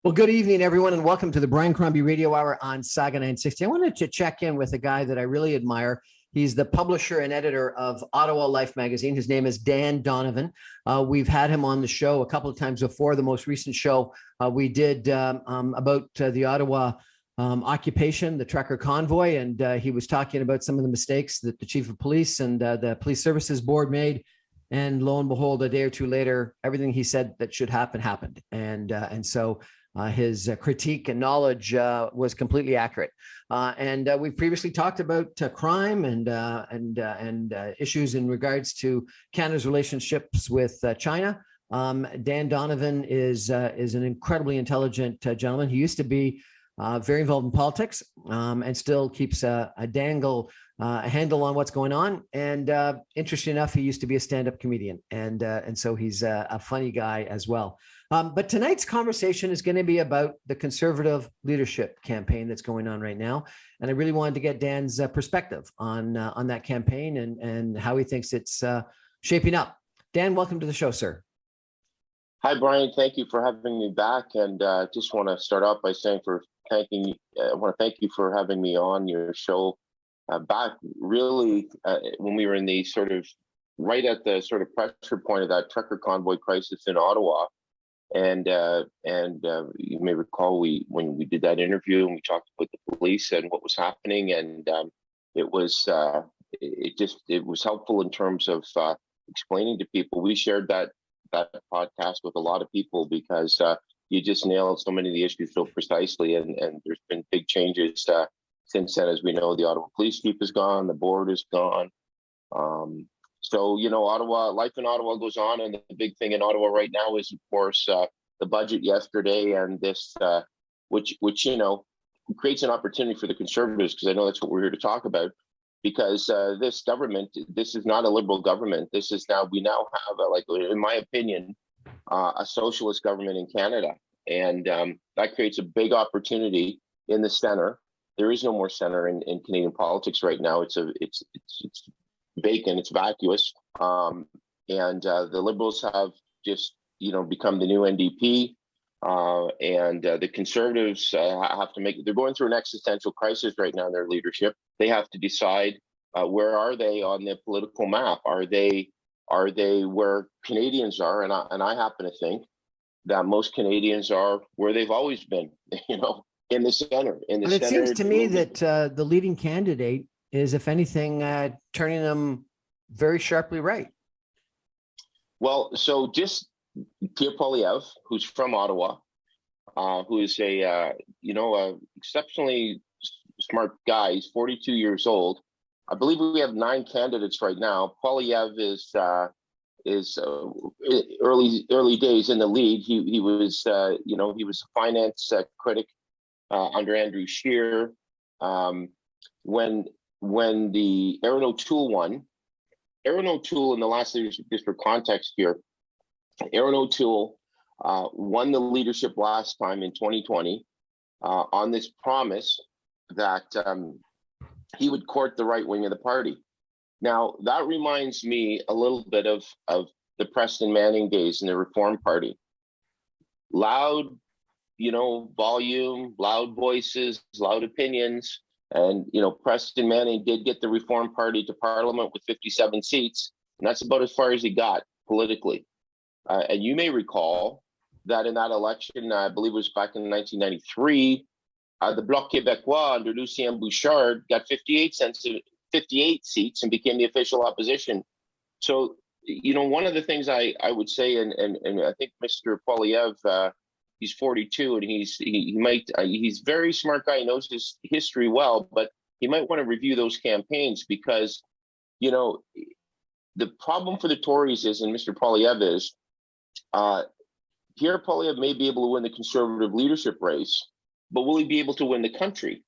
Well, good evening, everyone, and welcome to the Brian Crombie Radio Hour on Saga 960. I wanted to check in with a guy that I really admire. He's the publisher and editor of Ottawa Life magazine. His name is Dan Donovan. We've had him on the show a couple of times before. The most recent show we did about the Ottawa occupation, the trucker convoy, and he was talking about some of the mistakes that the chief of police and the police services board made. And lo and behold, a day or two later, everything he said that should happen happened. And so his critique and knowledge was completely accurate. And we've previously talked about crime and issues in regards to Canada's relationships with China. Dan Donovan is an incredibly intelligent gentleman. He used to be very involved in politics and still keeps a handle on what's going on. And interesting enough, he used to be a stand-up comedian, and so he's a funny guy as well. But tonight's conversation is going to be about the Conservative leadership campaign that's going on right now, and I really wanted to get Dan's perspective on that campaign and how he thinks it's shaping up. Dan, welcome to the show, sir. Hi, Brian. Thank you for having me back, and just want to start off by saying I want to thank you for having me on your show back. Really, when we were in the sort of right at the sort of pressure point of that trucker convoy crisis in Ottawa. And you may recall when we did that interview and we talked with the police and what was happening, and it was helpful in terms of explaining to people. We shared that podcast with a lot of people because you just nailed so many of the issues so precisely, and there's been big changes since then. As we know, the Ottawa Police Chief is gone, the board is gone. So, Ottawa, life in Ottawa goes on. And the big thing in Ottawa right now is, of course, the budget yesterday and this, which creates an opportunity for the Conservatives, because I know that's what we're here to talk about, because this government, this is not a Liberal government. We now have, in my opinion, a socialist government in Canada. And that creates a big opportunity in the center. There is no more center in Canadian politics right now. It's vacant, it's vacuous, and the Liberals have just become the new NDP, and the Conservatives have to they're going through an existential crisis right now in their leadership. They have to decide where are they on the political map. Are they where Canadians are? And I happen to think that most Canadians are where they've always been, in the center. But it seems to me that the leading candidate is, if anything, turning them very sharply right. Well, so just Pierre Poilievre, who's from Ottawa, who is a exceptionally smart guy. He's 42 years old. I believe we have 9 candidates right now. Poilievre is early days in the lead. He was he was a finance critic under Andrew Scheer. When the Aaron O'Toole won, Aaron O'Toole, in the last leadership, just for context here, Aaron O'Toole won the leadership last time in 2020 on this promise that he would court the right wing of the party. Now, that reminds me a little bit of the Preston Manning days in the Reform Party. Loud, volume, loud voices, loud opinions. And, Preston Manning did get the Reform Party to Parliament with 57 seats, and that's about as far as he got politically. And you may recall that in that election, I believe it was back in 1993, the Bloc Québécois under Lucien Bouchard got 58 seats and became the official opposition. So, one of the things I would say, and I think Mr. Poilievre, he's 42, and he's a very smart guy. He knows his history well, but he might want to review those campaigns, because, the problem for the Tories is, and Mr. Poilievre is, Pierre Poilievre may be able to win the Conservative leadership race, but will he be able to win the country?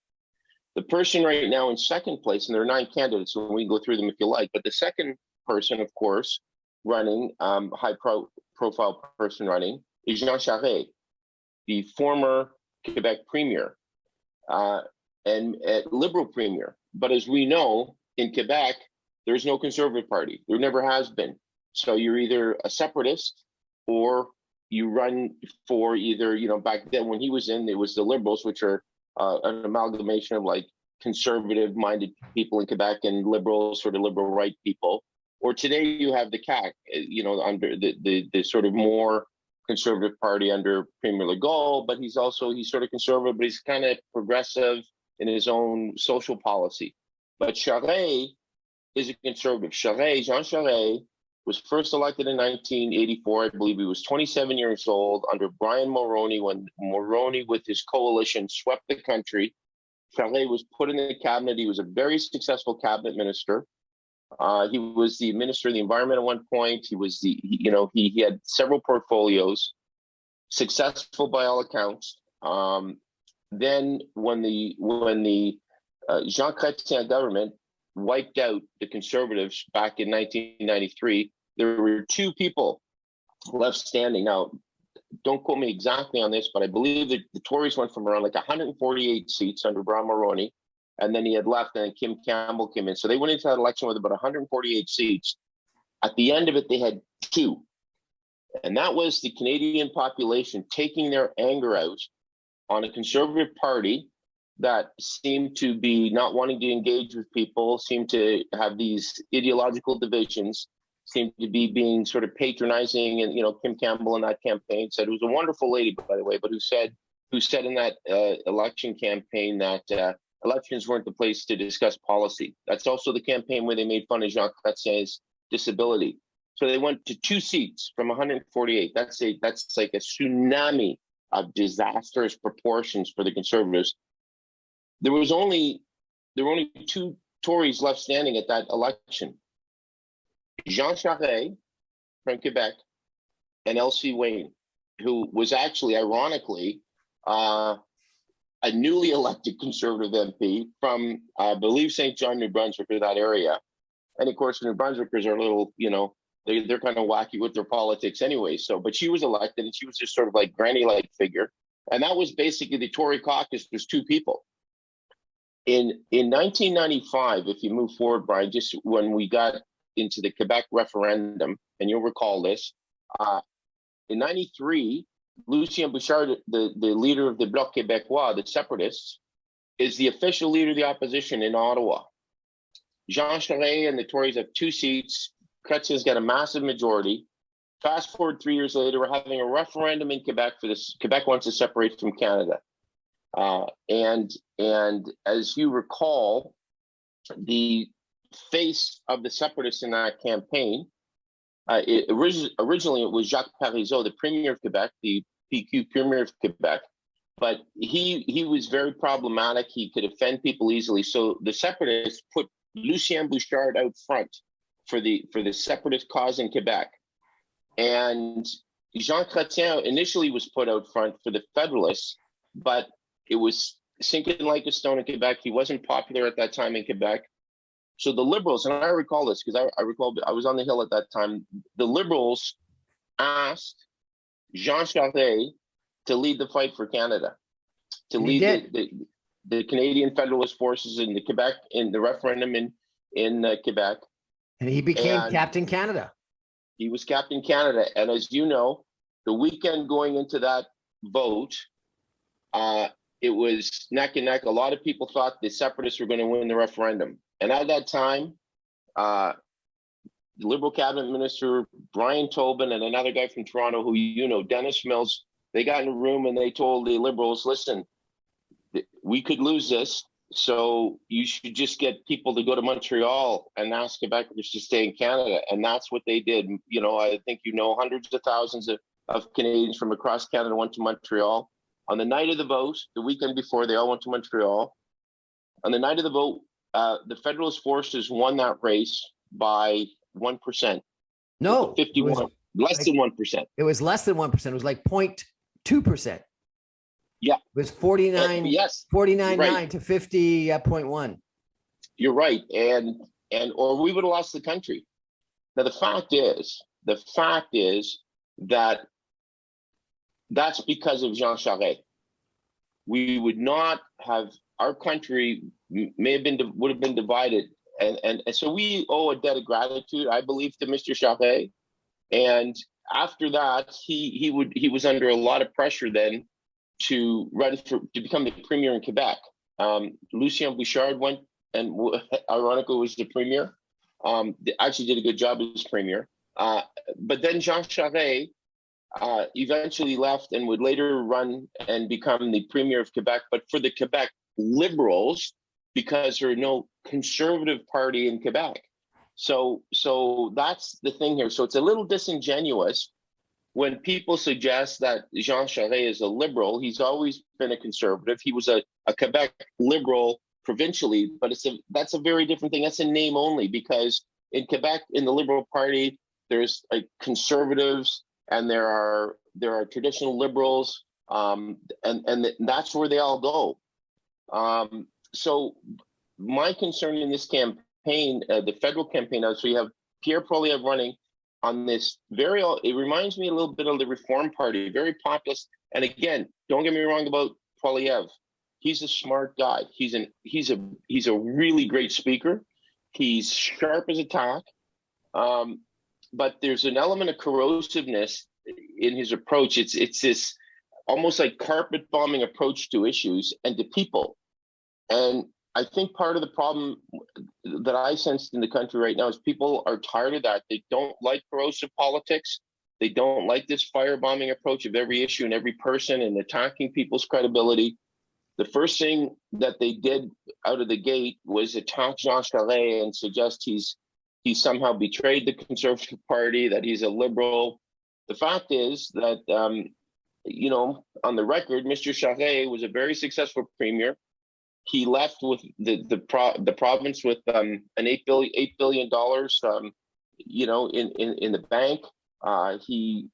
The person right now in second place, and there are 9 candidates, so we can go through them if you like, but the second person, of course, running, high-profile person running, is Jean Charest, the former Quebec premier and Liberal premier. But as we know, in Quebec, there's no Conservative Party. There never has been. So you're either a separatist or you run for either, back then when he was in, it was the Liberals, which are an amalgamation of like conservative-minded people in Quebec and liberals, sort of liberal right people. Or today you have the CAQ, under the sort of more conservative party under Premier Legault, but he's sort of conservative, but he's kind of progressive in his own social policy. But Charest is a conservative. Jean Charest was first elected in 1984. I believe he was 27 years old under Brian Mulroney, when Mulroney with his coalition swept the country. Charest was put in the cabinet. He was a very successful cabinet minister. He was the minister of the environment at one point. He was he had several portfolios, successful by all accounts. Then when the Jean Chrétien government wiped out the Conservatives back in 1993, there were two people left standing. Now, don't quote me exactly on this, but I believe that the Tories went from around like 148 seats under Brian Mulroney, and then he had left, and then Kim Campbell came in. So they went into that election with about 148 seats. At the end of it, they had two. And that was the Canadian population taking their anger out on a Conservative party that seemed to be not wanting to engage with people, seemed to have these ideological divisions, seemed to be being sort of patronizing. And, Kim Campbell in that campaign said, it was a wonderful lady, by the way, but who said in that election campaign that elections weren't the place to discuss policy. That's also the campaign where they made fun of Jean Chrétien's disability. So they went to two seats from 148. That's like a tsunami of disastrous proportions for the Conservatives. There were only two Tories left standing at that election: Jean Charest from Quebec and Elsie Wayne, who was actually, ironically, a newly elected Conservative MP from, I believe, St. John, New Brunswick, or that area. And of course, New Brunswickers are a little, they're kind of wacky with their politics anyway. So, but she was elected, and she was just sort of like granny-like figure. And that was basically the Tory caucus. There's two people. In 1995, if you move forward, Brian, just when we got into the Quebec referendum, and you'll recall this, in 93, Lucien Bouchard, the leader of the Bloc Québécois, the separatists, is the official leader of the opposition in Ottawa. Jean Charest and the Tories have two seats. Chrétien's got a massive majority. Fast forward 3 years later, we're having a referendum in Quebec for this. Quebec wants to separate from Canada. And as you recall, the face of the separatists in that campaign, originally it was Jacques Parizeau, the Premier of Quebec, the PQ Premier of Quebec, but he was very problematic. He could offend people easily. So the separatists put Lucien Bouchard out front for the separatist cause in Quebec. And Jean Chrétien initially was put out front for the Federalists, but it was sinking like a stone in Quebec. He wasn't popular at that time in Quebec. So the Liberals, and I recall this because I recall I was on the Hill at that time, the Liberals asked Jean Charest to lead the fight for Canada, to lead the Canadian Federalist forces in the Quebec, in the referendum in Quebec. And he became Captain Canada. He was Captain Canada. And as you know, the weekend going into that vote, it was neck and neck. A lot of people thought the separatists were going to win the referendum. And at that time, the Liberal cabinet minister, Brian Tobin, and another guy from Toronto who Dennis Mills, they got in a room and they told the Liberals, listen, we could lose this, so you should just get people to go to Montreal and ask Quebecers to stay in Canada. And that's what they did. I think hundreds of thousands of Canadians from across Canada went to Montreal. On the night of the vote, the weekend before, they all went to Montreal. On the night of the vote, the Federalist forces won that race by 1%. No, 51, less than 1%. It was less than 1%. It was like 0.2%. Yeah. It was 49, yes, 49.9 right. to 50.1. You're right. Or we would have lost the country. Now, the fact is that that's because of Jean Charest. We would not have, our country would have been divided. And so we owe a debt of gratitude, I believe, to Mr. Charest. And after that, he was under a lot of pressure then to become the premier in Quebec. Lucien Bouchard went and ironically was the premier. Actually did a good job as premier. But then Jean Charest eventually left and would later run and become the premier of Quebec, but for the Quebec Liberals, because there are no conservative party in Quebec. So that's the thing here. So it's a little disingenuous when people suggest that Jean Charest is a liberal. He's always been a conservative. He was a Quebec Liberal provincially, but that's a very different thing. That's a name only, because in Quebec, in the Liberal Party, there's conservatives and there are traditional liberals, and that's where they all go. So my concern in this campaign, the federal campaign, so you have Pierre Poilievre running on this it reminds me a little bit of the Reform Party, very populist. And again, don't get me wrong about Poilievre. He's a smart guy. He's a really great speaker. He's sharp as a tack. But there's an element of corrosiveness in his approach. It's this almost like carpet bombing approach to issues and to people. And I think part of the problem that I sensed in the country right now is people are tired of that. They don't like corrosive politics. They don't like this firebombing approach of every issue and every person and attacking people's credibility. The first thing that they did out of the gate was attack Jean Charest and suggest he's somehow betrayed the Conservative Party, that he's a liberal. The fact is that, on the record, Mr. Charest was a very successful premier. He left with the province with an $8 billion, in the bank. He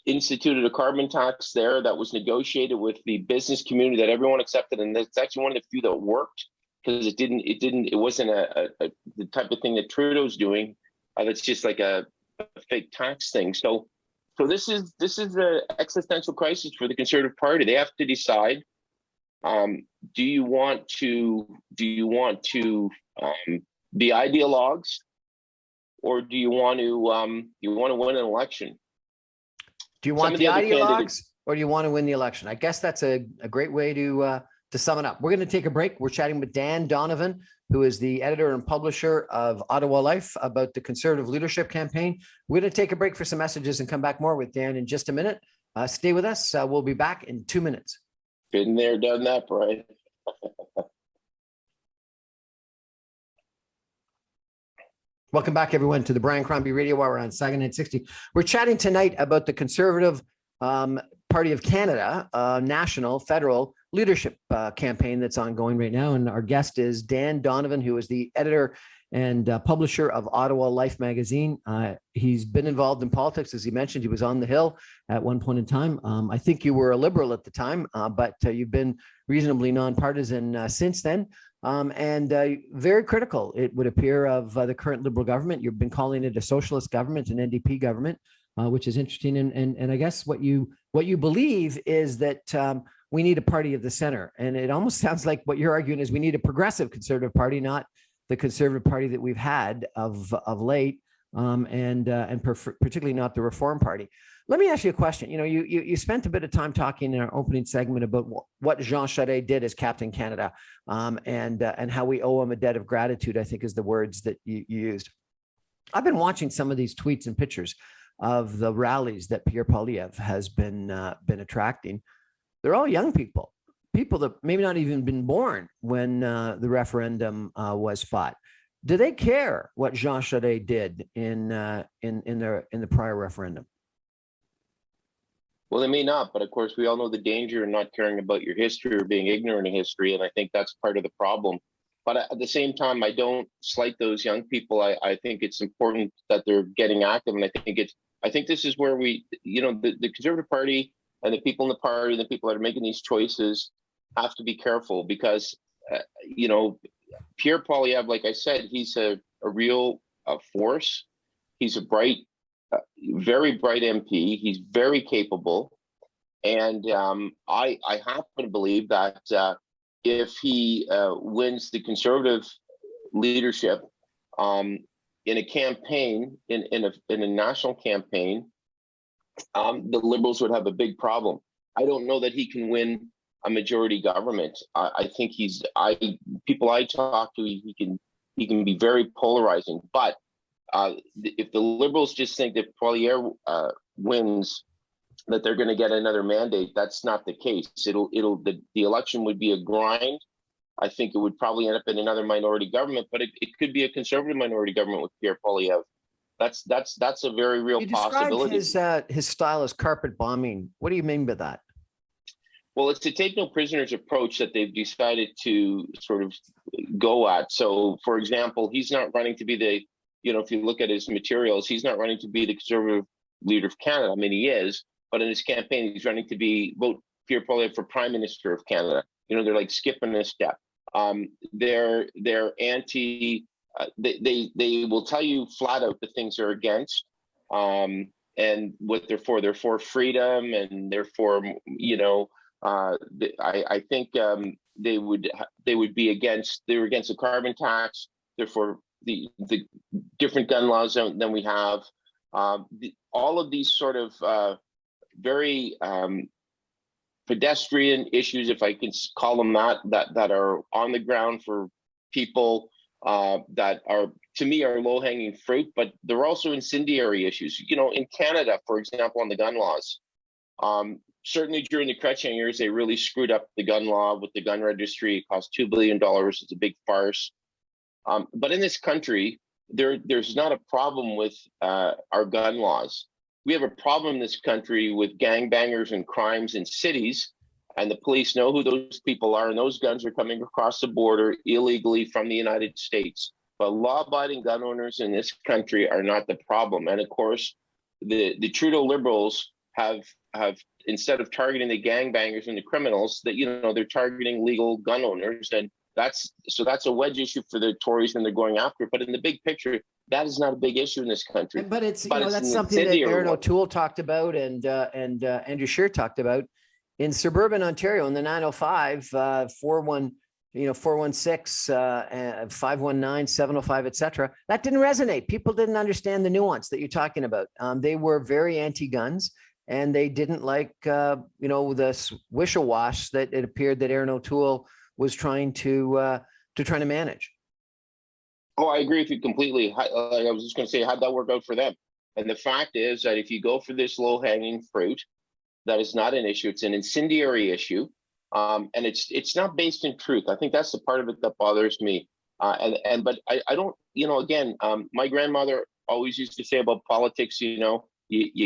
instituted a carbon tax there that was negotiated with the business community that everyone accepted, and that's actually one of the few that worked, because it wasn't the type of thing that Trudeau's doing. That's just like a fake tax thing. So this is an existential crisis for the Conservative Party. They have to decide. Do you want to be ideologues, or do you want to win an election? Do you want the ideologues, or do you want to win the election? I guess that's a great way to sum it up. We're going to take a break. We're chatting with Dan Donovan, who is the editor and publisher of Ottawa Life, about the Conservative leadership campaign. We're going to take a break for some messages and come back more with Dan in just a minute. Stay with us. We'll be back in 2 minutes. Been there, done that, Brian. Welcome back, everyone, to the Brian Crombie Radio Hour on Saga 960. We're chatting tonight about the Conservative Party of Canada national federal leadership campaign that's ongoing right now. And our guest is Dan Donovan, who is the editor and publisher of Ottawa Life magazine. He's been involved in politics, as he mentioned. He was on the Hill at one point in time. I think you were a liberal at the time, but you've been reasonably nonpartisan since then. And very critical, it would appear, of the current Liberal government. You've been calling it a socialist government, an NDP government, which is interesting. And I guess what you believe is that we need a party of the center. And it almost sounds like what you're arguing is we need a progressive Conservative Party, not the Conservative Party that we've had of late, and particularly not the Reform Party. Let me ask you a question. You spent a bit of time talking in our opening segment about what Jean Charest did as Captain Canada, and how we owe him a debt of gratitude, I think is the words that you used. I've been watching some of these tweets and pictures of the rallies that Pierre Poilievre has been attracting. They're all young people that maybe not even been born when the referendum was fought. Do they care what Jean Charest did in the prior referendum? Well, they may not, but of course, we all know the danger in not caring about your history or being ignorant of history, and I think that's part of the problem. But at the same time, I don't slight those young people. I think it's important that they're getting active, and I think this is where the Conservative Party and the people in the party, the people that are making these choices, have to be careful, because Pierre Poilievre, like I said, he's a real force. He's a very bright MP. He's very capable, and I happen to believe that if he wins the Conservative leadership in a campaign, in a national campaign, the Liberals would have a big problem. I don't know that he can win a majority government. I think people I talk to, he can be very polarizing. But if the Liberals just think that Poilievre wins, that they're going to get another mandate, that's not the case. The election would be a grind. I think it would probably end up in another minority government, but it could be a conservative minority government with Pierre Poilievre. That's a very real possibility. You described his style as carpet bombing. What do you mean by that? Well, it's a take no prisoners approach that they've decided to sort of go at. So, for example, he's not running to be if you look at his materials, he's not running to be the conservative leader of Canada. I mean, he is, but in his campaign, he's running to vote Pierre Poilievre for Prime Minister of Canada. They're like skipping a step. They're anti. They will tell you flat out the things they're against, and what they're for. They're for freedom, and they're for I think they would be against. They're against the carbon tax. They're for the different gun laws than we have. All of these sort of very pedestrian issues, if I can call them that are on the ground for people that are, to me, are low-hanging fruit, but they're also incendiary issues. In Canada, for example, on the gun laws, certainly during the Chrétien years, they really screwed up the gun law with the gun registry. It cost $2 billion. It's a big farce. But in this country, there's not a problem with our gun laws. We have a problem in this country with gangbangers and crimes in cities, and the police know who those people are, and those guns are coming across the border illegally from the United States. But law-abiding gun owners in this country are not the problem. And of course, the Trudeau Liberals have instead of targeting the gangbangers and the criminals, that they're targeting legal gun owners, and that's a wedge issue for the Tories, and they're going after it. But in the big picture, that is not a big issue in this country. But it's that's something that Aaron O'Toole talked about, and Andrew Scheer talked about in suburban Ontario in the 905, 416, 519, 705, etc. That didn't resonate. People didn't understand the nuance that you're talking about. They were very anti-guns, and they didn't like the wish-a-wash that it appeared that Aaron O'Toole was trying to manage. Oh, I agree with you completely. I was just going to say, how'd that work out for them? And the fact is that if you go for this low-hanging fruit, that is not an issue. It's an incendiary issue, and it's not based in truth. I think that's the part of it that bothers me. But I don't. Again, my grandmother always used to say about politics. You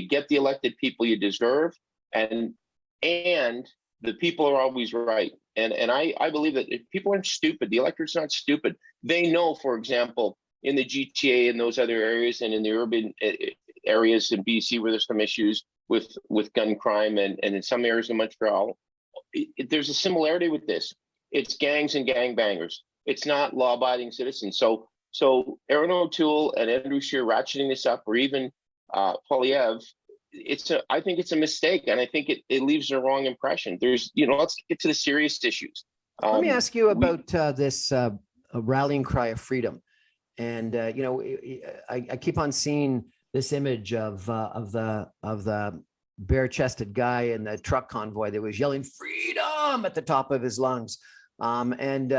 get the elected people you deserve, and the people are always right. And I believe that if people aren't stupid, the electorate's not stupid. They know, for example, in the GTA and those other areas, and in the urban areas in BC where there's some issues with gun crime, and in some areas in Montreal, there's a similarity with this. It's gangs and gangbangers. It's not law-abiding citizens. So Aaron O'Toole and Andrew Scheer ratcheting this up, or even Poilievre, I think it's a mistake, and I think it leaves a wrong impression. Let's get to the serious issues. Let me ask you about this rallying cry of freedom, and I keep on seeing this image of the bare-chested guy in the truck convoy that was yelling "freedom" at the top of his lungs, and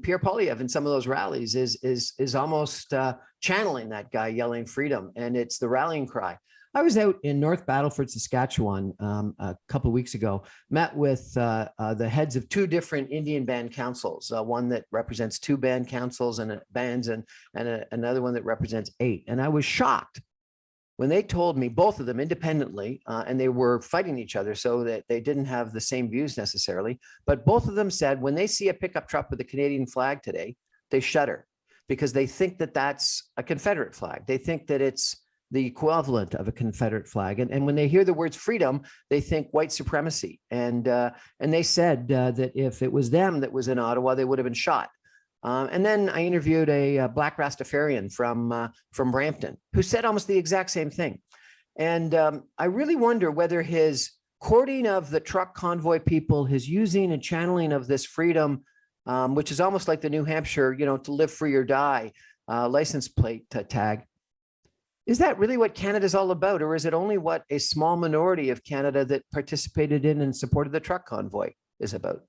Pierre Poilievre in some of those rallies is almost channeling that guy yelling "freedom," and it's the rallying cry. I was out in North Battleford, Saskatchewan, a couple of weeks ago, met with the heads of two different Indian band councils, one that represents 2 band councils and bands, and another one that represents 8. And I was shocked when they told me, both of them independently, and they were fighting each other so that they didn't have the same views necessarily, but both of them said when they see a pickup truck with a Canadian flag today, they shudder because they think that that's a Confederate flag. They think that it's the equivalent of a Confederate flag. And when they hear the words freedom, they think white supremacy. And they said that if it was them that was in Ottawa, they would have been shot. And then I interviewed a Black Rastafarian from Brampton who said almost the exact same thing. And I really wonder whether his courting of the truck convoy people, his using and channeling of this freedom, which is almost like the New Hampshire, to live free or die license plate tag, Is that really what Canada's all about? Or is it only what a small minority of Canada that participated in and supported the truck convoy is about?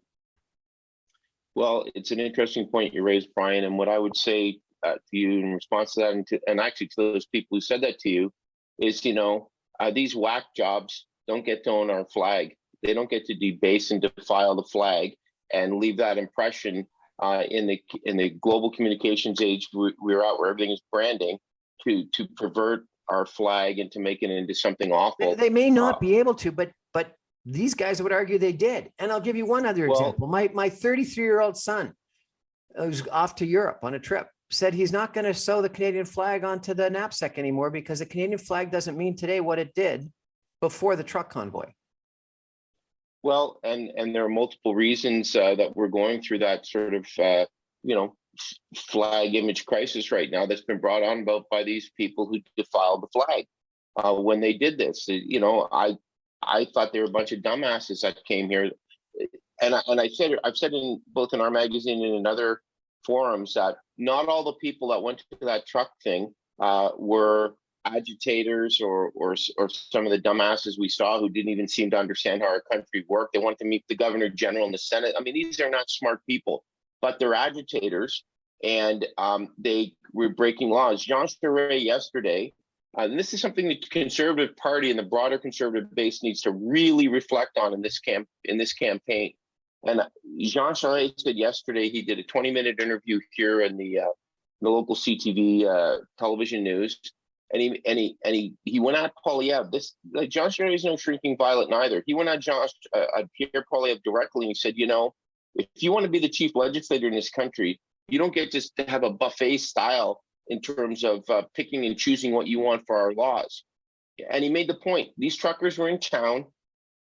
Well, it's an interesting point you raised, Brian. And what I would say to you in response to that, and actually to those people who said that to you, is, these whack jobs don't get to own our flag. They don't get to debase and defile the flag and leave that impression in the global communications age we're at, where everything is branding, to pervert our flag and to make it into something awful. They may not be able to, but these guys would argue they did. And I'll give you one other example. My 33-year-old son, who's off to Europe on a trip, said he's not going to sew the Canadian flag onto the knapsack anymore because the Canadian flag doesn't mean today what it did before the truck convoy. Well, and there are multiple reasons that we're going through that sort of, flag image crisis right now that's been brought on about by these people who defiled the flag when they did this. I thought they were a bunch of dumbasses that came here, and I've said in both in our magazine and in other forums that not all the people that went to that truck thing were agitators or some of the dumbasses we saw who didn't even seem to understand how our country worked. They wanted to meet the Governor General and the Senate. I mean, these are not smart people, but they're agitators, and they were breaking laws. Jean Charest yesterday, and this is something the Conservative Party and the broader Conservative base needs to really reflect on in this campaign. And Jean Charest said yesterday, he did a 20-minute interview here in the local CTV television news, and he went at Poilievre. Jean Charest is no shrinking violet neither. He went at Pierre Poilievre directly and he said, if you want to be the chief legislator in this country, you don't get just to have a buffet style in terms of picking and choosing what you want for our laws. And he made the point, these truckers were in town,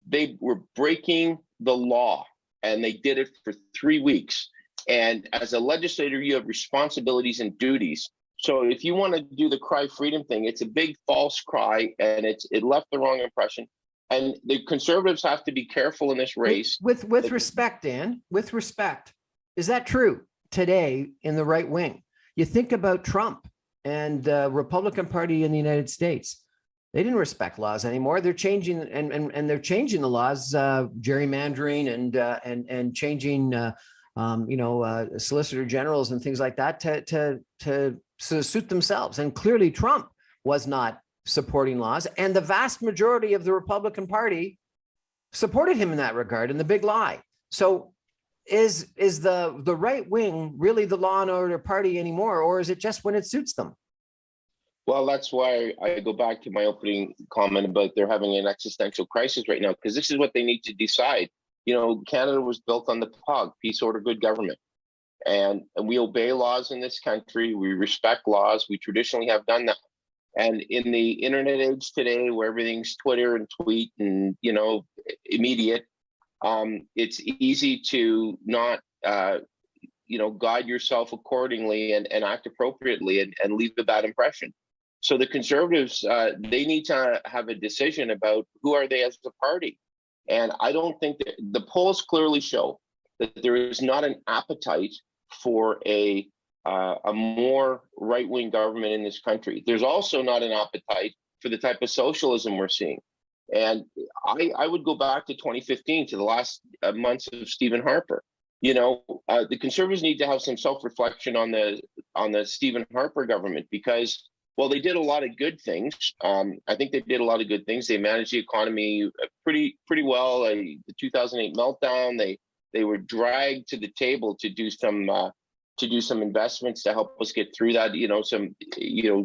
they were breaking the law, and they did it for 3 weeks. And as a legislator, you have responsibilities and duties. So if you want to do the cry freedom thing, it's a big false cry, and it left the wrong impression. And the Conservatives have to be careful in this race. With respect, Dan, with respect, is that true today in the right wing? You think about Trump and the Republican Party in the United States. They didn't respect laws anymore. They're changing and they're changing the laws, gerrymandering and changing, solicitor generals and things like that to suit themselves. And clearly, Trump was not supporting laws, and the vast majority of the Republican Party supported him in that regard. In the big lie. So, is the right wing really the law and order party anymore, or is it just when it suits them? Well, that's why I go back to my opening comment about they're having an existential crisis right now, because this is what they need to decide. Canada was built on the POG, peace, order, good government. And we obey laws in this country. We respect laws. We traditionally have done that. And in the internet age today, where everything's Twitter and tweet and, immediate, it's easy to not, guide yourself accordingly and act appropriately and leave a bad impression. So the Conservatives, they need to have a decision about who are they as a party. And I don't think that the polls clearly show that there is not an appetite for a more right-wing government in this country. There's also not an appetite for the type of socialism we're seeing. And I would go back to 2015, to the last months of Stephen Harper. The Conservatives need to have some self-reflection on the Stephen Harper government, because well, they did a lot of good things. I think they did a lot of good things. They managed the economy pretty well. The 2008 meltdown, they were dragged to the table to do some investments to help us get through that.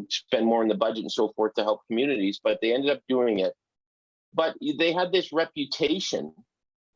Spend more in the budget and so forth to help communities. But they ended up doing it. But they had this reputation,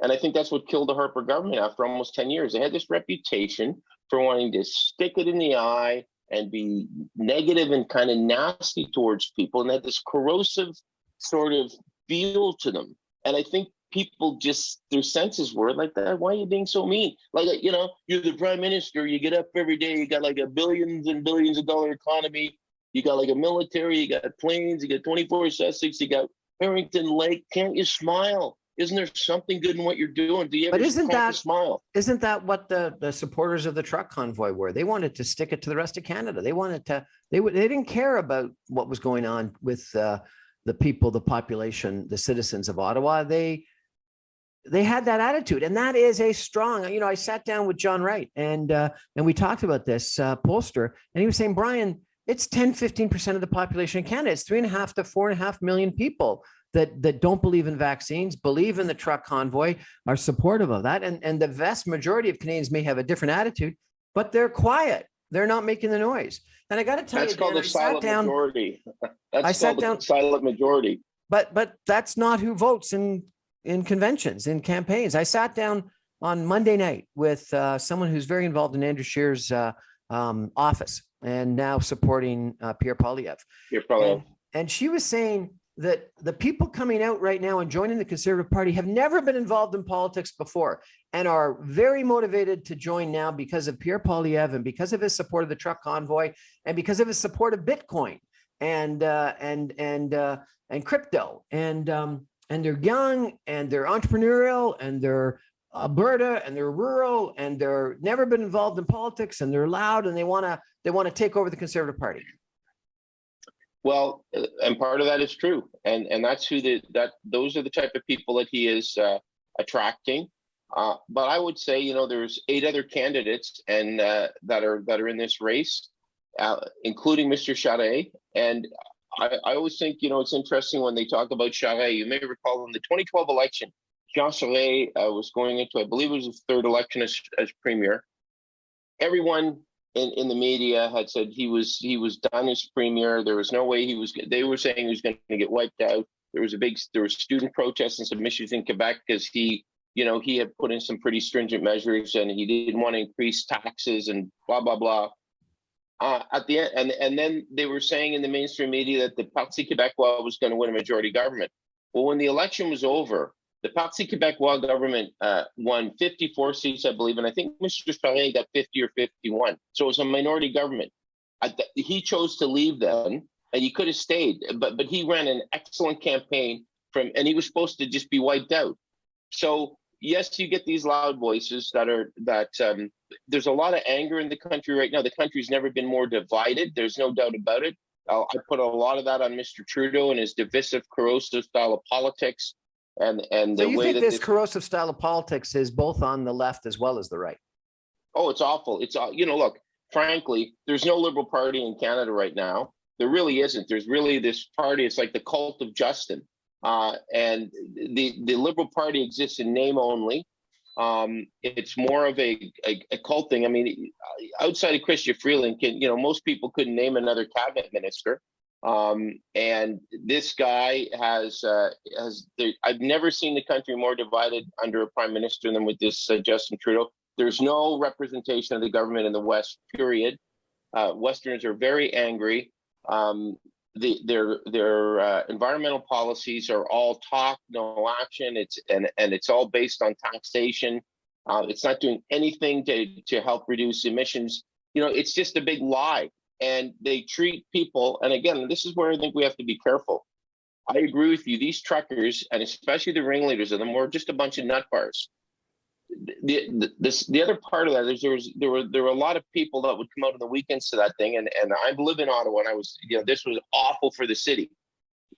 and I think that's what killed the Harper government after almost 10 years. They had this reputation for wanting to stick it in the eye and be negative and kind of nasty towards people, and they had this corrosive sort of feel to them. And I think people just, their senses were like that. Why are you being so mean? Like, you're the prime minister, you get up every day, you got like a billions and billions of dollar economy, you got like a military, you got planes, you got 24 Sussex, you got Harrington Lake. Can't you smile? Isn't there something good in what you're doing? Do you ever But crack a smile? isn't that what the supporters of the truck convoy were? They wanted to stick it to the rest of Canada. They wanted to, they didn't care about what was going on with the people, the population, the citizens of Ottawa. They had that attitude, and that is a strong, I sat down with John Wright and we talked about this pollster, and he was saying, Brian, it's 10-15% of the population in Canada. It's 3.5 to 4.5 million people that don't believe in vaccines, believe in the truck convoy, are supportive of that. And the vast majority of Canadians may have a different attitude, but they're quiet. They're not making the noise. And I got to tell That's you, called Dan, a silent majority. I sat down, silent majority. But that's not who votes in conventions, in campaigns. I sat down on Monday night with someone who's very involved in Andrew Scheer's office and now supporting Pierre Poilievre. And she was saying that the people coming out right now and joining the Conservative Party have never been involved in politics before and are very motivated to join now because of Pierre Poilievre and because of his support of the truck convoy and because of his support of Bitcoin and crypto. And they're young and they're entrepreneurial and they're Alberta and they're rural and they're never been involved in politics and they're loud and they want to take over the Conservative Party. Well, and part of that is true, and that's those are the type of people that he is attracting. But I would say, there's 8 other candidates and that are in this race, including Mr. Charest. And I always think, it's interesting when they talk about Charest. You may recall in the 2012 election, Jean Charest was going into, I believe it was his 3rd election as premier. Everyone in the media had said he was done as premier. There was no way they were saying he was going to get wiped out. There were student protests and some issues in Quebec because he had put in some pretty stringent measures and he didn't want to increase taxes and blah, blah, blah. At the end, and then they were saying in the mainstream media that the Parti Québécois was going to win a majority government. Well, when the election was over, the Parti Québécois government won 54 seats, I believe, and I think Mr. Charest got 50 or 51. So it was a minority government. He chose to leave then, and he could have stayed, but he ran an excellent campaign and he was supposed to just be wiped out. So yes, you get these loud voices that there's a lot of anger in the country right now. The country's never been more divided. There's no doubt about it. I put a lot of that on Mr. Trudeau and his divisive, corrosive style of politics. And so you think this corrosive style of politics is both on the left as well as the right? Oh, it's awful. It's look, frankly, there's no Liberal Party in Canada right now. There really isn't. There's really this party. It's like the cult of Justin. And the Liberal Party exists in name only. It's more of a cult thing. I mean, outside of Chrystia Freeland, most people couldn't name another cabinet minister. And this guy I've never seen the country more divided under a prime minister than with this Justin Trudeau. There's no representation of the government in the West, period. Westerners are very angry. Their environmental policies are all talk, no action. It's all based on taxation. It's not doing anything to help reduce emissions. It's just a big lie. And they treat people, and again, this is where I think we have to be careful. I agree with you. These truckers, and especially the ringleaders of them, were just a bunch of nutbars. The other part of that is there were a lot of people that would come out on the weekends to that thing, and I live in Ottawa, and I was this was awful for the city,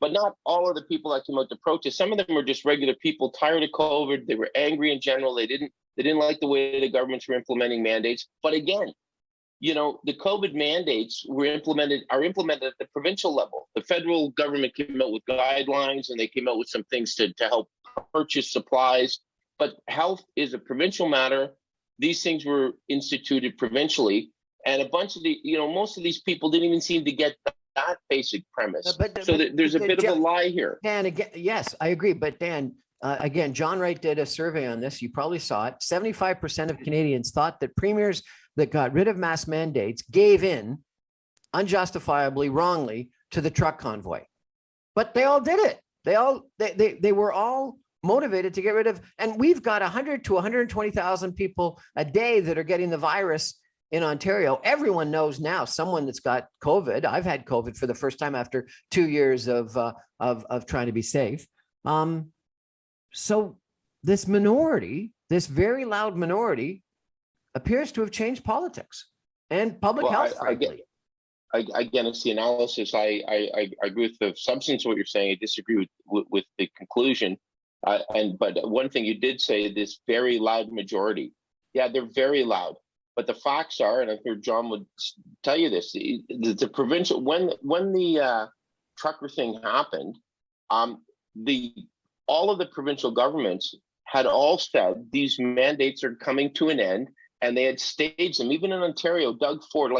but not all of the people that came out to protest. Some of them were just regular people tired of COVID. They were angry in general. They didn't like the way the governments were implementing mandates. But again, the COVID mandates are implemented at the provincial level. The federal government came out with guidelines and they came out with some things to help purchase supplies. But health is a provincial matter. These things were instituted provincially. And a bunch of most of these people didn't even seem to get that basic premise. There's a bit of a lie here. Dan, again, yes, I agree. But Dan, again, John Wright did a survey on this. You probably saw it. 75% of Canadians thought that premiers that got rid of mask mandates gave in unjustifiably, wrongly to the truck convoy. But they all did it. They were all motivated to get rid of, and we've got 100 to 120,000 people a day that are getting the virus in Ontario. Everyone knows now someone that's got COVID. I've had COVID for the first time after 2 years of trying to be safe. So this minority, this very loud minority, appears to have changed politics and public Well, health, frankly. again, it's the analysis. I agree with the substance of what you're saying. I disagree with the conclusion. But one thing you did say, this very loud majority. Yeah, they're very loud. But the facts are, and I'm sure John would tell you this: the provincial, when the trucker thing happened, the all of the provincial governments had all said these mandates are coming to an end, and they had staged them. Even in Ontario, Doug Ford,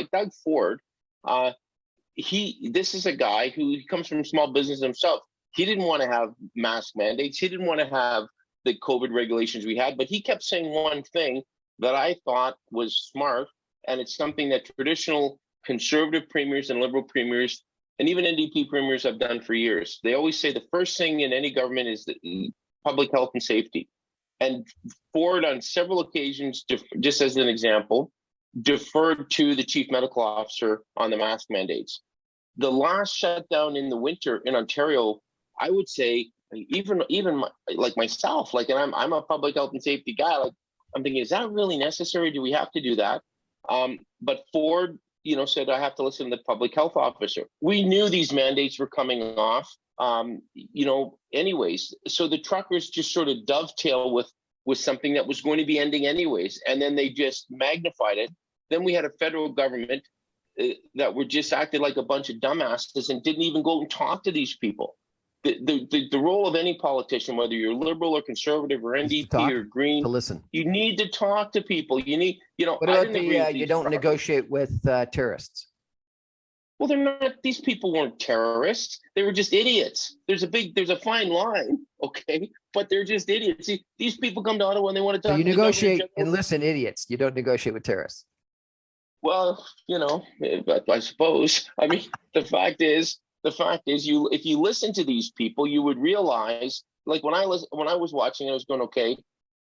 this is a guy who comes from small business himself. He didn't want to have mask mandates. He didn't want to have the COVID regulations we had, but he kept saying one thing that I thought was smart, and it's something that traditional conservative premiers and liberal premiers and even NDP premiers have done for years. They always say the first thing in any government is the public health and safety. And Ford, on several occasions, just as an example, deferred to the chief medical officer on the mask mandates. The last shutdown in the winter in Ontario, I would say, even like myself, like, and I'm a public health and safety guy. Like, I'm thinking, is that really necessary? Do we have to do that? But Ford, said I have to listen to the public health officer. We knew these mandates were coming off, anyways. So the truckers just sort of dovetail with something that was going to be ending anyways, and then they just magnified it. Then we had a federal government that were just acted like a bunch of dumbasses and didn't even go and talk to these people. The role of any politician, whether you're liberal or conservative or NDP or Green, to listen. You need to talk to people. You need, What about you don't negotiate with terrorists? Well, they're not. These people weren't terrorists. They were just idiots. There's a fine line, okay? But they're just idiots. See, these people come to Ottawa and they want to talk. So you negotiate and listen, idiots. You don't negotiate with terrorists. Well, I suppose. I mean, the fact is, if you listen to these people, you would realize, like when I was watching, I was going, okay,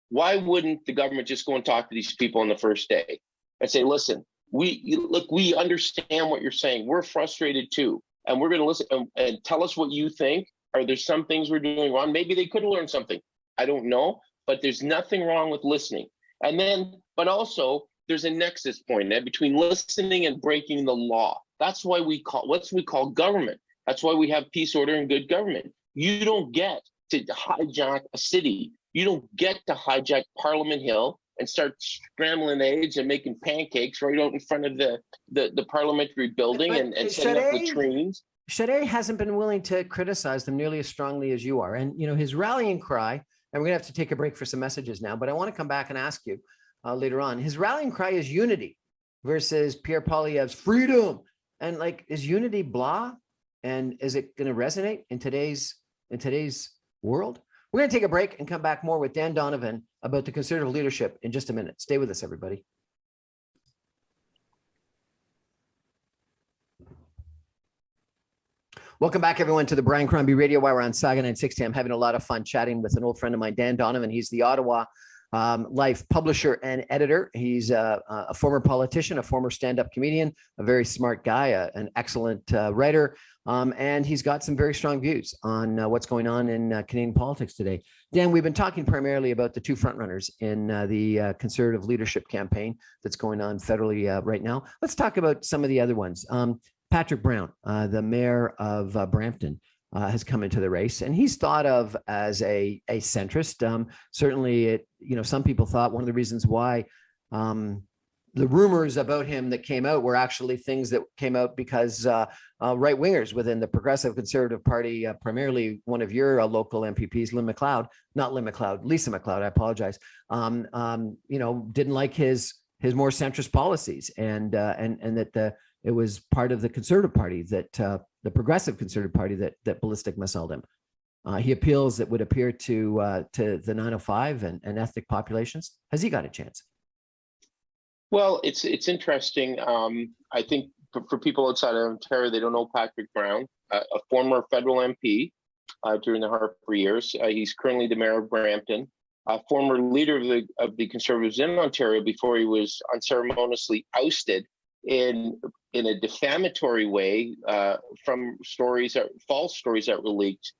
why wouldn't the government just go and talk to these people on the first day and say, listen, we understand what you're saying. We're frustrated too, and we're going to listen and tell us what you think. Are there some things we're doing wrong? Maybe they could have learned something. I don't know, but there's nothing wrong with listening. And then, but also, there's a nexus point between listening and breaking the law. That's why we call government. That's why we have peace, order, and good government. You don't get to hijack a city. You don't get to hijack Parliament Hill and start scrambling eggs and making pancakes right out in front of the parliamentary building and setting up latrines. Chade hasn't been willing to criticize them nearly as strongly as you are. And, his rallying cry, and we're going to have to take a break for some messages now, but I want to come back and ask you later on. His rallying cry is unity versus Pierre Poilievre's freedom. And is unity blah? And is it going to resonate in today's world? We're going to take a break and come back more with Dan Donovan about the Conservative leadership in just a minute. Stay with us, everybody. Welcome back, everyone, to the Brian Crombie Radio Hour on Saga 960. I'm having a lot of fun chatting with an old friend of mine, Dan Donovan. He's the Ottawa Life publisher and editor. He's a former politician, a former stand-up comedian, a very smart guy, an excellent writer, and he's got some very strong views on what's going on in Canadian politics today. Dan, we've been talking primarily about the two frontrunners in the Conservative leadership campaign that's going on federally right now. Let's talk about some of the other ones. Patrick Brown, the mayor of Brampton, has come into the race, and he's thought of as a centrist. Certainly, some people thought one of the reasons why the rumors about him that came out were actually things that came out because right wingers within the Progressive Conservative Party, primarily one of your local MPPs, Lisa McLeod, I apologize, didn't like his more centrist policies, and that it was part of the Conservative Party that the Progressive Conservative Party that ballistic missiled him. He appeals that would appear to the 905 and ethnic populations. Has he got a chance? Well, it's interesting. I think for people outside of Ontario, they don't know Patrick Brown, a former federal MP during the Harper years. He's currently the mayor of Brampton, a former leader of the Conservatives in Ontario before he was unceremoniously ousted in a defamatory way from false stories that were leaked.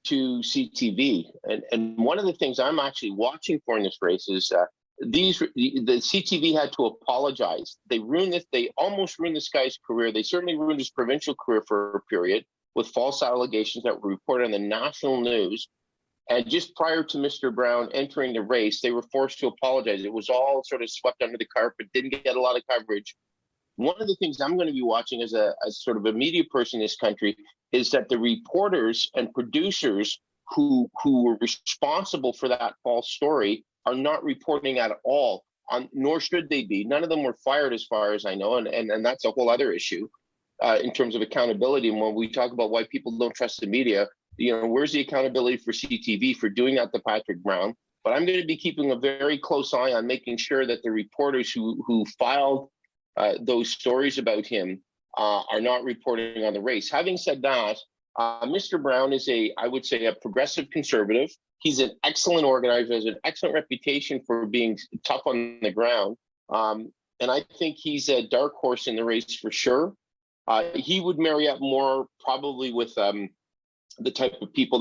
to CTV, and one of the things I'm actually watching for in this race is the CTV had to apologize. They ruined this. They almost ruined this guy's career. They certainly ruined his provincial career for a period with false allegations that were reported on the national news. And just prior to Mr. Brown entering the race, they were forced to apologize. It was all sort of swept under the carpet, didn't get a lot of coverage. One of the things I'm going to be watching as sort of a media person in this country is that the reporters and producers who were responsible for that false story are not reporting at all, nor should they be. None of them were fired as far as I know, and that's a whole other issue in terms of accountability. And when we talk about why people don't trust the media, where's the accountability for CTV for doing that to Patrick Brown? But I'm going to be keeping a very close eye on making sure that the reporters who filed those stories about him are not reporting on the race. Having said that, Mr. Brown is I would say, a progressive conservative. He's an excellent organizer, has an excellent reputation for being tough on the ground. And I think he's a dark horse in the race for sure. He would marry up more probably with the type of people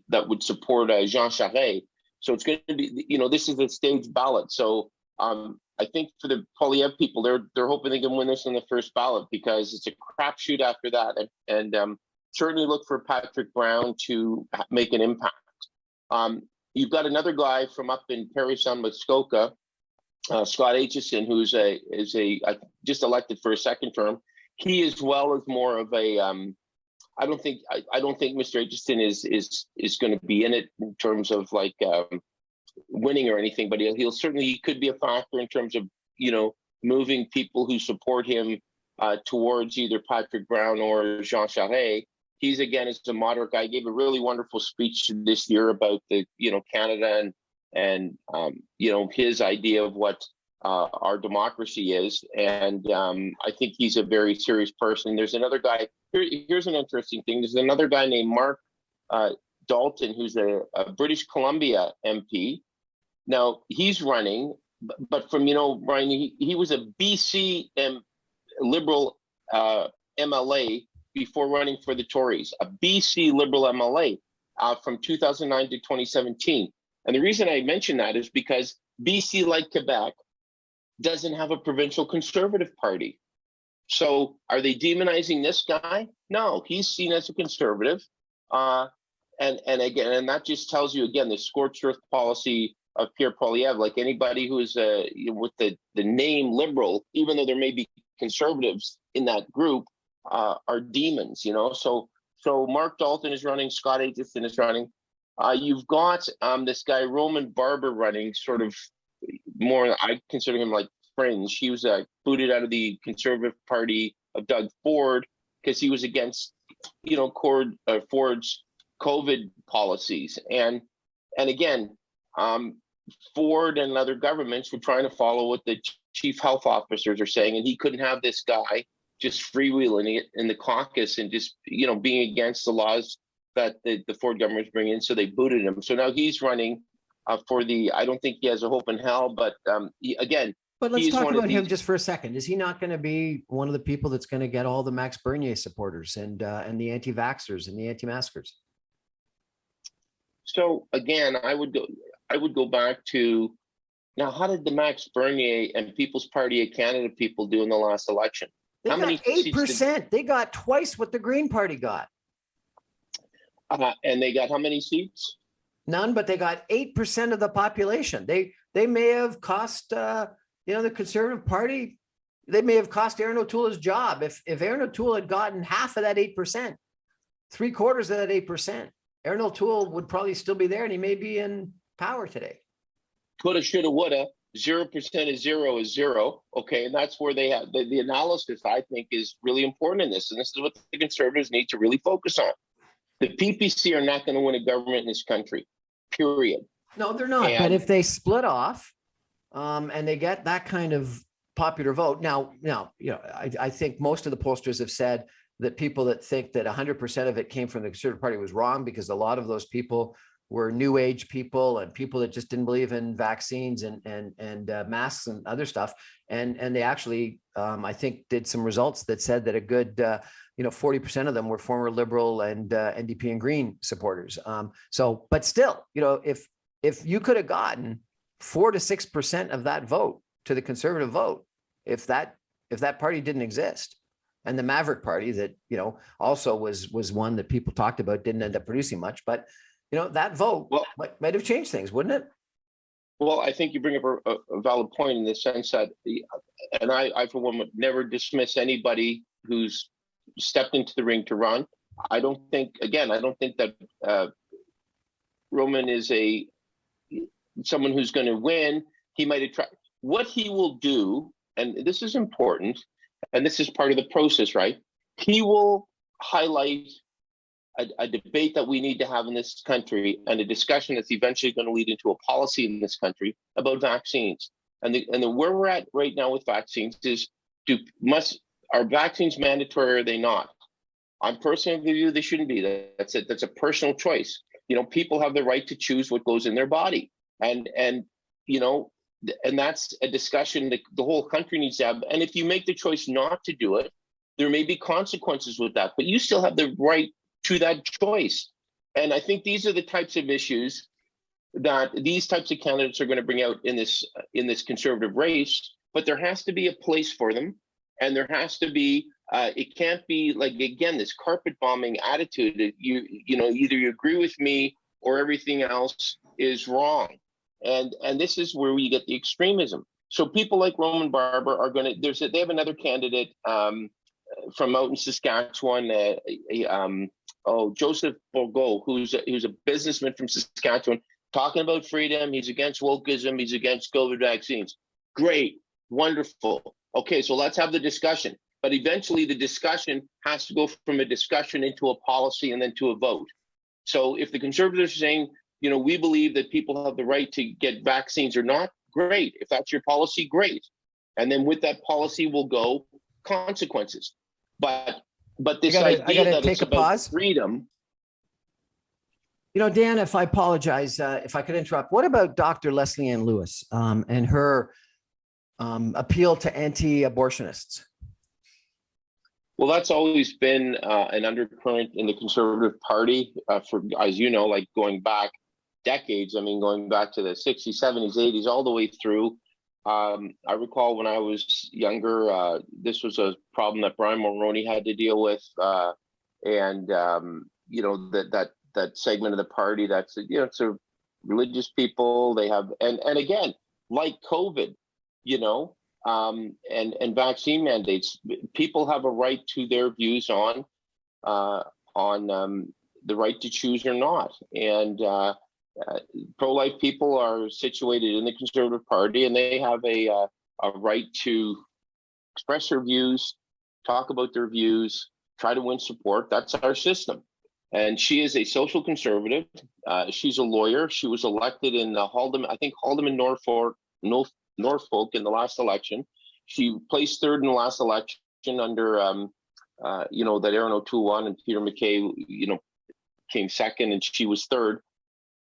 that would support Jean Charest. So it's going to be, this is a staged ballot. So I think for the Poilievre people, they're hoping they can win this in the first ballot because it's a crapshoot after that. And certainly look for Patrick Brown to make an impact. You've got another guy from up in Parry-Sound-Muskoka, Scott Aitchison, who's just elected for a second term. He as well is more of a I don't think Mr. Aitchison is going to be in it in terms of like winning or anything, but he could be a factor in terms of moving people who support him towards either Patrick Brown or Jean Charest. He's again is a moderate guy. He gave a really wonderful speech this year about the Canada and his idea of what our democracy is, and I think he's a very serious person. There's another guy. Here's an interesting thing. There's another guy named Mark Dalton, who's a British Columbia MP. Now he's running, but from Brian, he was a BC Liberal MLA before running for the Tories. A BC Liberal MLA from 2009 to 2017. And the reason I mention that is because BC, like Quebec, doesn't have a provincial conservative party. So are they demonizing this guy? No, he's seen as a conservative. And that just tells you, again, the scorched earth policy of Pierre Poilievre. Like anybody who is with the name liberal, even though there may be conservatives in that group, are demons, So Mark Dalton is running, Scott Aitchison is running. You've got this guy, Roman Barber, running sort of more, I consider him like fringe. He was booted out of the Conservative Party of Doug Ford because he was against, Ford's COVID policies. And again, Ford and other governments were trying to follow what the chief health officers are saying, and he couldn't have this guy just freewheeling it in the caucus and just, being against the laws that the Ford government is bringing in. So they booted him. So now he's running for I don't think he has a hope in hell, but again. But let's talk about him just for a second. Is he not going to be one of the people that's going to get all the Max Bernier supporters and the anti-vaxxers and the anti-maskers? So again, I would go back to, now, how did the Max Bernier and People's Party of Canada people do in the last election? They got 8%. They got twice what the Green Party got. And they got how many seats? None, but they got 8% of the population. They may have cost the Conservative Party. They may have cost Aaron O'Toole his job. If Aaron O'Toole had gotten half of that 8%, 3/4 of that 8%, Aaron O'Toole would probably still be there, and he may be in power today. Coulda, shoulda, woulda. 0% is zero. Okay, and that's where they have the analysis. I think is really important in this, and this is what the Conservatives need to really focus on. The PPC are not going to win a government in this country, period. No, they're not. But if they split off and they get that kind of popular vote, now, I think most of the pollsters have said that people that think that 100% of it came from the Conservative Party was wrong, because a lot of those people were new age people and people that just didn't believe in vaccines and masks and other stuff. And they actually, I think, did some results that said that a good 40% of them were former Liberal and NDP and Green supporters. But still, if you could have gotten 4 to 6% of that vote to the Conservative vote, if that party didn't exist, and the Maverick Party that also was one that people talked about, didn't end up producing much, but that vote might have changed things, wouldn't it? Well, I think you bring up a valid point in the sense that, and I for one would never dismiss anybody who's stepped into the ring to run. I don't think that Roman is someone who's going to win. He might attract. What he will do, and this is important, and this is part of the process, right? He will highlight a debate that we need to have in this country, and a discussion that's eventually going to lead into a policy in this country about vaccines. And where we're at right now with vaccines is, are vaccines mandatory or are they not? I'm personally of the view they shouldn't be. That's a personal choice. People have the right to choose what goes in their body, and that's a discussion that the whole country needs to have. And if you make the choice not to do it, there may be consequences with that, but you still have the right to that choice. And I think these are the types of issues that these types of candidates are going to bring out in this Conservative race. But there has to be a place for them, and there has to be. It can't be like, again, this carpet bombing attitude. Either you agree with me or everything else is wrong. And this is where we get the extremism. So people like Roman Barber are going to. They have another candidate from out in Saskatchewan, Joseph Bourgault, who's a businessman from Saskatchewan, talking about freedom. He's against wokeism. He's against COVID vaccines. Great, wonderful. Okay, so let's have the discussion. But eventually, the discussion has to go from a discussion into a policy and then to a vote. So if the Conservatives are saying, we believe that people have the right to get vaccines or not, great. If that's your policy, great. And then with that policy will go consequences. But this idea that it's about freedom. Dan, if I apologize, if I could interrupt, what about Dr. Leslie Ann Lewis and her appeal to anti-abortionists? Well, that's always been an undercurrent in the Conservative Party for, as you know, like going back decades. I mean, going back to the 60s, 70s, 80s, all the way through. I recall when I was younger, this was a problem that Brian Mulroney had to deal with, and that segment of the party that's it's a religious people. They have and again, like COVID, and vaccine mandates, people have a right to their views on the right to choose or not. And pro-life people are situated in the Conservative Party, and they have a right to express their views, talk about their views, try to win support. That's our system. And she is a social conservative. She's a lawyer. She was elected in Haldeman Norfolk in the last election. She placed third in the last election under that Aaron O'Toole won, and Peter MacKay came second, and she was third.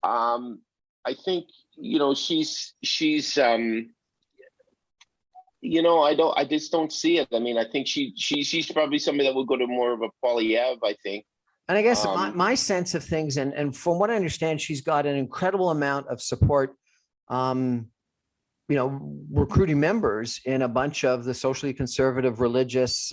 I think she's I just don't see it. I mean, I think she's probably somebody that would go to more of a Poilievre, I think. And I guess my sense of things, and from what I understand, she's got an incredible amount of support, recruiting members in a bunch of the socially conservative religious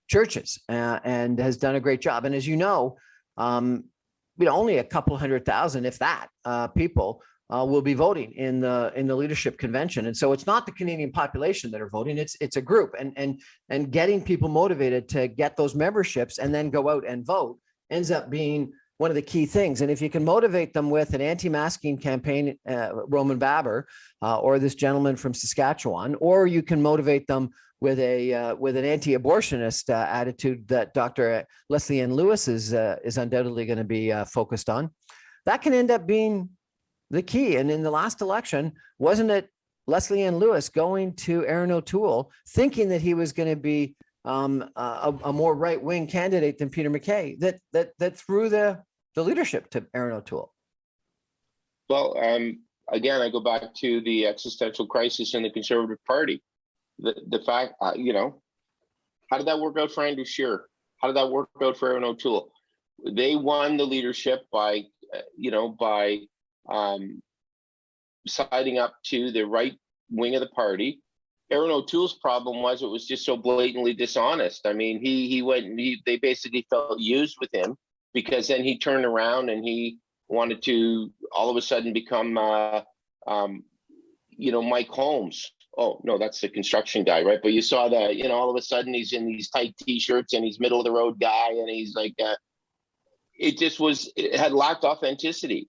churches, and has done a great job. And as you know, only a couple 100,000, if that, people will be voting in the leadership convention. And so it's not the Canadian population that are voting; it's a group, and getting people motivated to get those memberships and then go out and vote ends up being one of the key things. And if you can motivate them with an anti-masking campaign, Roman Baber, or this gentleman from Saskatchewan, or you can motivate them with an anti-abortionist attitude that Dr. Leslie Ann Lewis is undoubtedly going to be focused on, that can end up being the key. And in the last election, wasn't it Leslie Ann Lewis going to Aaron O'Toole, thinking that he was going to be a more right-wing candidate than Peter MacKay, that threw the leadership to Aaron O'Toole? Well, again, I go back to the existential crisis in the Conservative Party. The fact, how did that work out for Andrew Scheer? How did that work out for Aaron O'Toole? They won the leadership by siding up to the right wing of the party. Aaron O'Toole's problem was it was just so blatantly dishonest. I mean, they basically felt used with him, because then he turned around and he wanted to all of a sudden become, Mike Holmes. Oh, no, that's the construction guy, right? But you saw that, all of a sudden he's in these tight T-shirts and he's middle of the road guy, and he's like, it had lacked authenticity.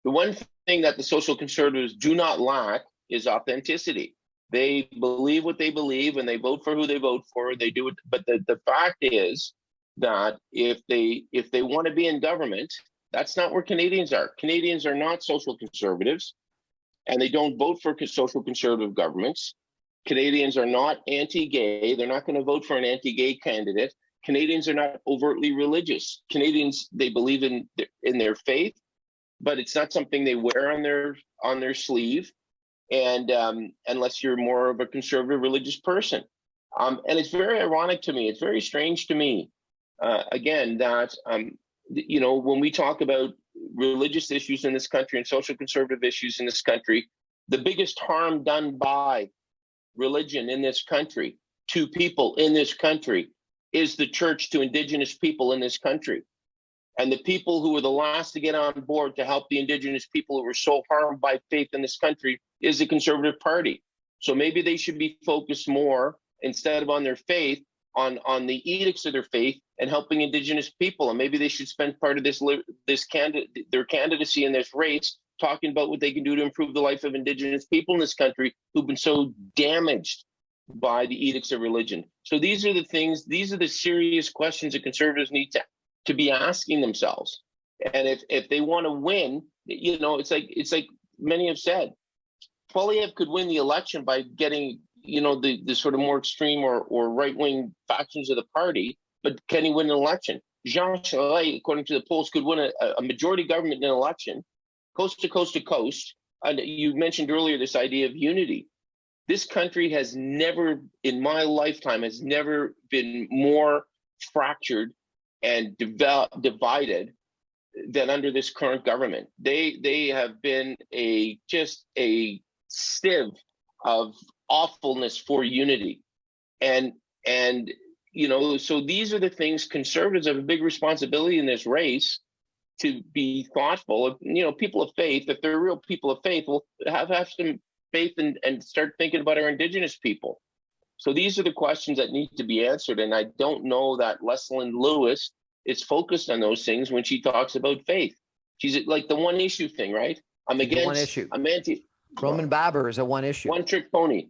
The one thing that the social conservatives do not lack is authenticity. They believe what they believe and they vote for who they vote for. They do it. But the fact is that if they want to be in government, that's not where Canadians are. Canadians are not social conservatives, and they don't vote for social conservative governments. Canadians are not anti-gay. They're not going to vote for an anti-gay candidate. Canadians are not overtly religious. Canadians, they believe in their faith, but it's not something they wear on their sleeve. And unless you're more of a conservative religious person. And it's very ironic to me. It's very strange to me, again, that, when we talk about religious issues in this country and social conservative issues in this country, the biggest harm done by religion in this country to people in this country is the church to Indigenous people in this country. And the people who were the last to get on board to help the Indigenous people who were so harmed by faith in this country is the Conservative Party. So maybe they should be focused more, instead of on their faith, on the edicts of their faith and helping Indigenous people. And maybe they should spend part of their candidacy in this race talking about what they can do to improve the life of Indigenous people in this country who've been so damaged by the edicts of religion. So these are the serious questions that Conservatives need to be asking themselves. And if they want to win, it's like many have said, Poilievre could win the election by getting, the sort of more extreme or right-wing factions of the party, but can he win an election? Jean Charest, according to the polls, could win a majority government in an election, coast to coast to coast. And you mentioned earlier this idea of unity. This country has never, in my lifetime, has never been more fractured and divided than under this current government. They have been just a sieve of awfulness for unity. And so these are the things Conservatives have a big responsibility in this race, to be thoughtful of, people of faith. If they're real people of faith, will have some faith and start thinking about our Indigenous people. So these are the questions that need to be answered. And I don't know that Leslyn Lewis is focused on those things when she talks about faith. She's like the one issue thing, right? I'm against one issue. I'm anti. Roman Baber is a one issue. One trick pony,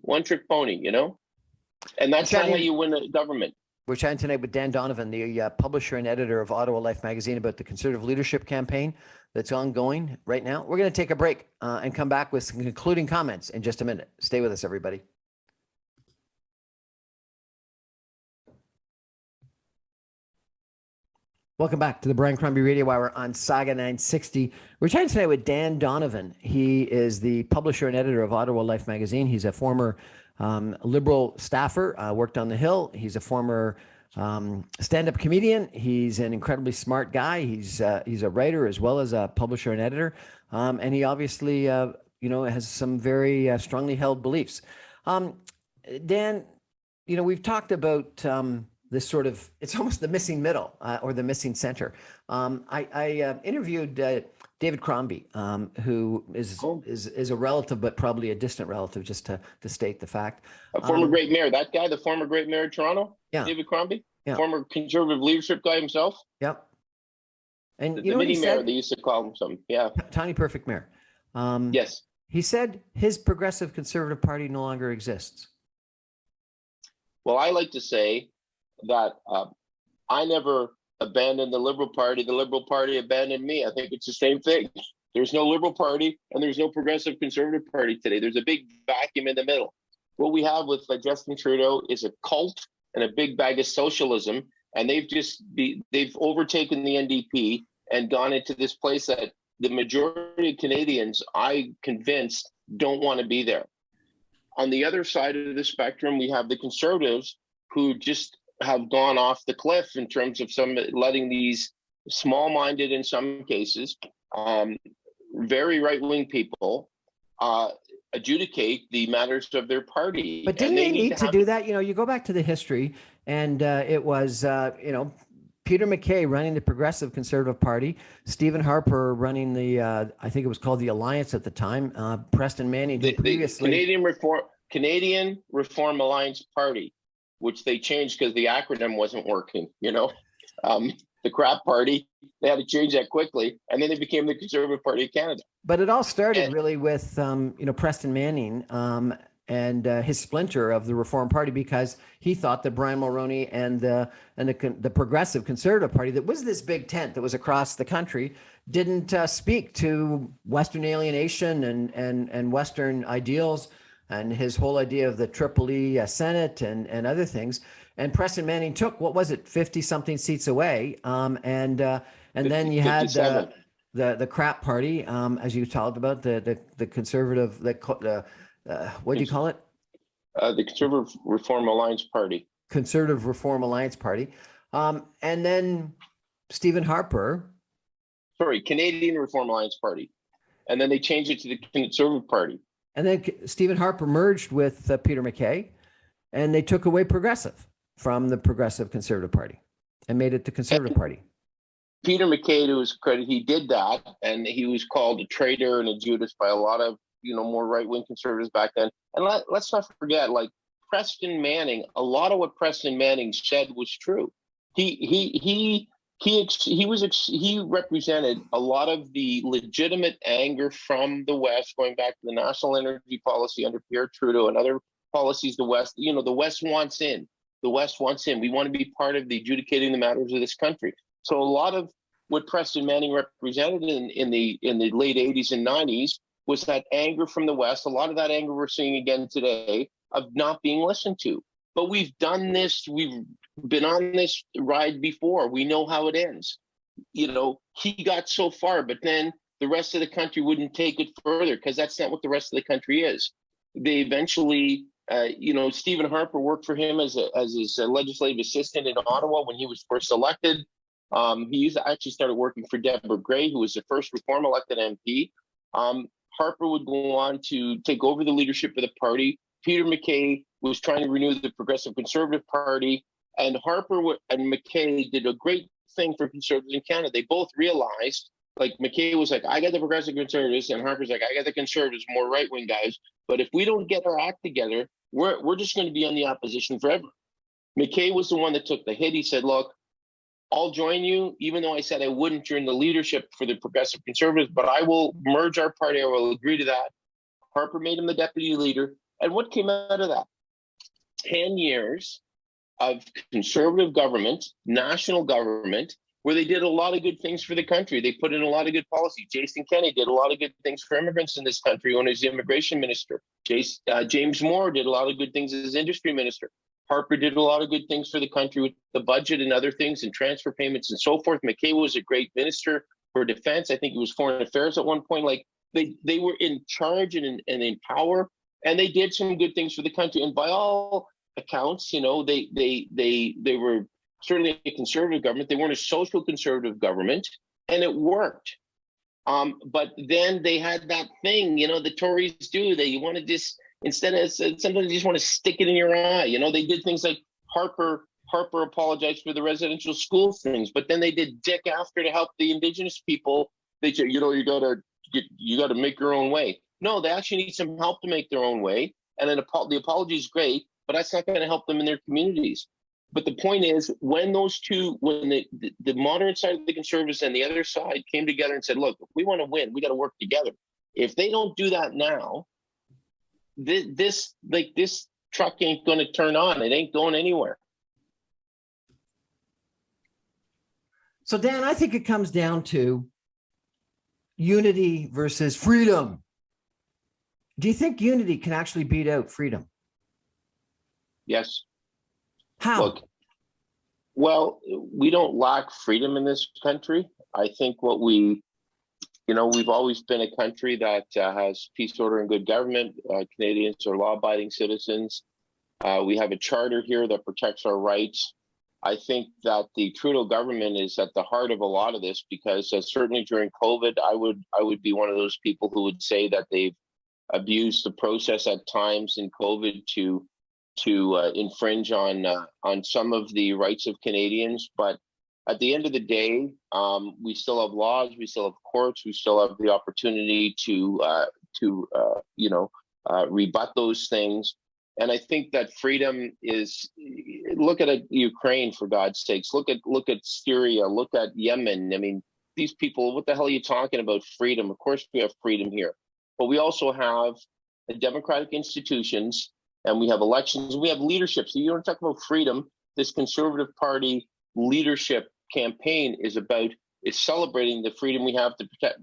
And that's not how you win a government. We're chatting tonight with Dan Donovan, the publisher and editor of Ottawa Life magazine, about the Conservative leadership campaign that's ongoing right now. We're going to take a break and come back with some concluding comments in just a minute. Stay with us, everybody. Welcome back to the Brian Crombie Radio Hour on Saga 960. We're chatting tonight with Dan Donovan. He is the publisher and editor of Ottawa Life magazine. He's a former Liberal staffer, worked on the Hill. He's a former stand-up comedian. He's an incredibly smart guy. He's a writer as well as a publisher and editor. And he obviously, has some very strongly held beliefs. Dan, we've talked about this sort of, it's almost the missing middle or the missing center. I interviewed David Crombie, who is a relative, but probably a distant relative, just to state the fact. A former great mayor, that guy, the former great mayor of Toronto, yeah. David Crombie, yeah. Former Conservative leadership guy himself. Yep. And the mini mayor, they used to call him something. Yeah. Tiny perfect mayor. Yes. He said his progressive Conservative Party no longer exists. Well, I like to say that I never abandoned the Liberal Party. The Liberal Party abandoned me. I think it's the same thing. There's no Liberal Party and there's no Progressive Conservative Party today. There's a big vacuum in the middle. What we have with Justin Trudeau is a cult and a big bag of socialism, and they've overtaken the NDP and gone into this place that the majority of Canadians, I convinced, don't want to be there. On the other side of the spectrum, we have the Conservatives who just have gone off the cliff in terms of some letting these small-minded, in some cases, very right-wing people adjudicate the matters of their party. But didn't they need to do that? You know, you go back to the history, and it was, Peter MacKay running the Progressive Conservative Party, Stephen Harper running the, I think it was called the Alliance at the time, Preston Manning, who previously... Canadian Reform Alliance Party, which they changed because the acronym wasn't working, the crap party. They had to change that quickly, and then it became the Conservative Party of Canada. But it all started really with, Preston Manning and his splinter of the Reform Party, because he thought that Brian Mulroney and the Progressive Conservative Party, that was this big tent that was across the country, didn't speak to Western alienation and Western ideals, and his whole idea of the Triple E Senate and other things. And Preston Manning took, what was it, 50 something seats away, and then you had the crap party, as you talked about, the conservative, what do you call it? The Conservative Reform Alliance Party. Conservative Reform Alliance Party. And then Stephen Harper. Sorry, Canadian Reform Alliance Party. And then they changed it to the Conservative Party. And then Stephen Harper merged with Peter MacKay, and they took away Progressive from the Progressive Conservative Party and made it the Conservative Party. Peter MacKay, to his credit, he did that, and he was called a traitor and a Judas by a lot of more right-wing conservatives back then. And let's not forget, like Preston Manning, a lot of what Preston Manning said was true. He represented a lot of the legitimate anger from the West, going back to the national energy policy under Pierre Trudeau and other policies. The West, the West wants in. The West wants in. We want to be part of the adjudicating the matters of this country. So a lot of what Preston Manning represented in the late 80s and 90s was that anger from the West. A lot of that anger we're seeing again today of not being listened to. But we've done this. We've been on this ride before. We know how it ends. He got so far, but then the rest of the country wouldn't take it further, because that's not what the rest of the country is. They eventually, Stephen Harper worked for him as his legislative assistant in Ottawa when he was first elected. He actually started working for Deborah Gray, who was the first Reform elected MP. Harper would go on to take over the leadership of the party. Peter MacKay was trying to renew the Progressive Conservative Party, and Harper and MacKay did a great thing for conservatives in Canada. They both realized, like MacKay was like, I got the Progressive Conservatives, and Harper's like, I got the Conservatives, more right-wing guys. But if we don't get our act together, we're just going to be on the opposition forever. MacKay was the one that took the hit. He said, look, I'll join you, even though I said I wouldn't during the leadership for the Progressive Conservatives, but I will merge our party. I will agree to that. Harper made him the deputy leader. And what came out of that? 10 years of conservative government, national government, where they did a lot of good things for the country. They put in a lot of good policy. Jason Kenney did a lot of good things for immigrants in this country when he was the immigration minister. James Moore did a lot of good things as industry minister. Harper did a lot of good things for the country with the budget and other things and transfer payments and so forth. MacKay was a great minister for defense. I think he was foreign affairs at one point. Like they were in charge and in power, and they did some good things for the country. And by all accounts, they were certainly a conservative government. They weren't a social conservative government, and it worked. But then they had that thing, the Tories do. They want to just, instead of, sometimes you just want to stick it in your eye. They did things like Harper apologized for the residential school things, but then they did Dick after to help the Indigenous people. They said, you got to make your own way. No, they actually need some help to make their own way. And then the apology is great, but that's not going to help them in their communities. But the point is, when those two, when the moderate side of the Conservatives and the other side came together and said, look, if we want to win, we got to work together. If they don't do that now, this truck ain't going to turn on. It ain't going anywhere. So, Dan, I think it comes down to unity versus freedom. Do you think unity can actually beat out freedom? Yes. How? Look, well, we don't lack freedom in this country. I think what we we've always been a country that has peace, order, and good government. Canadians are law-abiding citizens. We have a charter here that protects our rights. I think that the Trudeau government is at the heart of a lot of this because certainly during COVID, I would be one of those people who would say that they've abused the process at times in COVID to infringe on some of the rights of Canadians. But at the end of the day, we still have laws, we still have courts, we still have the opportunity to rebut those things. And I think that freedom is, look at Ukraine, for God's sakes, look at Syria, look at Yemen. I mean, these people, what the hell are you talking about freedom? Of course we have freedom here, but we also have democratic institutions and we have elections, we have leadership. So you want to talk about freedom, this Conservative Party leadership campaign is celebrating the freedom we have to protect,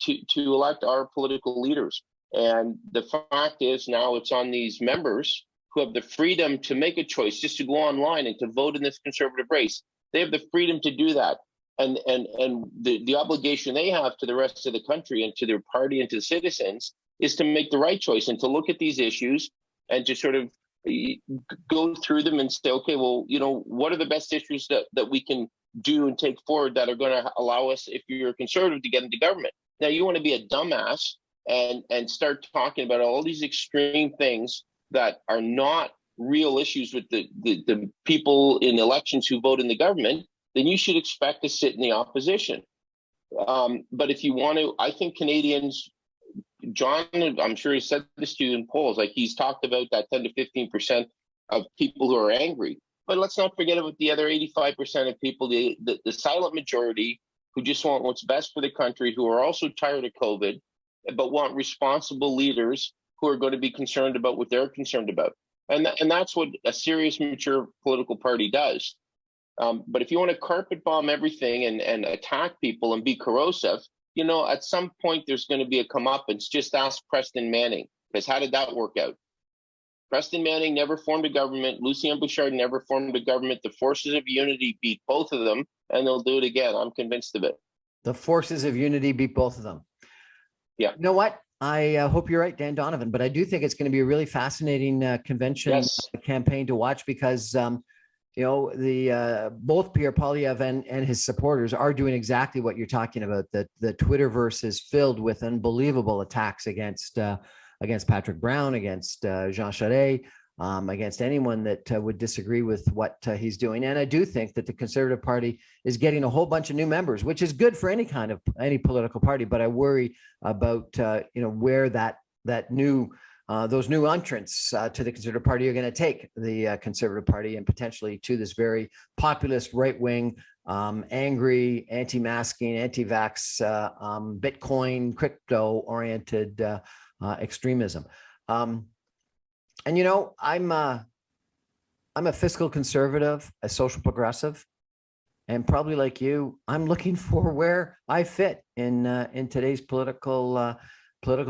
to elect our political leaders. And the fact is now it's on these members who have the freedom to make a choice, just to go online and to vote in this Conservative race. They have the freedom to do that. And the obligation they have to the rest of the country and to their party and to the citizens is to make the right choice and to look at these issues and to sort of go through them and say, okay, well, what are the best issues that we can do and take forward that are going to allow us, if you're a Conservative, to get into government. Now, you want to be a dumbass and start talking about all these extreme things that are not real issues with the people in elections who vote in the government, then you should expect to sit in the opposition. But if you want to, I think Canadians, John, I'm sure he said this to you in polls, like he's talked about that 10 to 15% of people who are angry. But let's not forget about the other 85% of people, the silent majority who just want what's best for the country, who are also tired of COVID, but want responsible leaders who are going to be concerned about what they're concerned about. And that's what a serious, mature political party does. But if you want to carpet bomb everything and attack people and be corrosive, at some point there's going to be a comeuppance. Just ask Preston Manning, because how did that work out? Preston Manning never formed a government. Lucien Bouchard never formed a government. The forces of unity beat both of them, and they'll do it again. I'm convinced of it. The forces of unity beat both of them. Yeah. You know what? I hope you're right, Dan Donovan, but I do think it's going to be a really fascinating convention campaign to watch because, both Pierre Poilievre and his supporters are doing exactly what you're talking about. That the Twitterverse is filled with unbelievable attacks against Patrick Brown, against Jean Charest, against anyone that would disagree with what he's doing. And I do think that the Conservative Party is getting a whole bunch of new members, which is good for any political party. But I worry about where those new entrants to the Conservative Party are going to take the Conservative Party and potentially to this very populist, right-wing, angry, anti-masking, anti-vax, Bitcoin, crypto-oriented extremism. And I'm a fiscal conservative, a social progressive, and probably like you, I'm looking for where I fit in today's political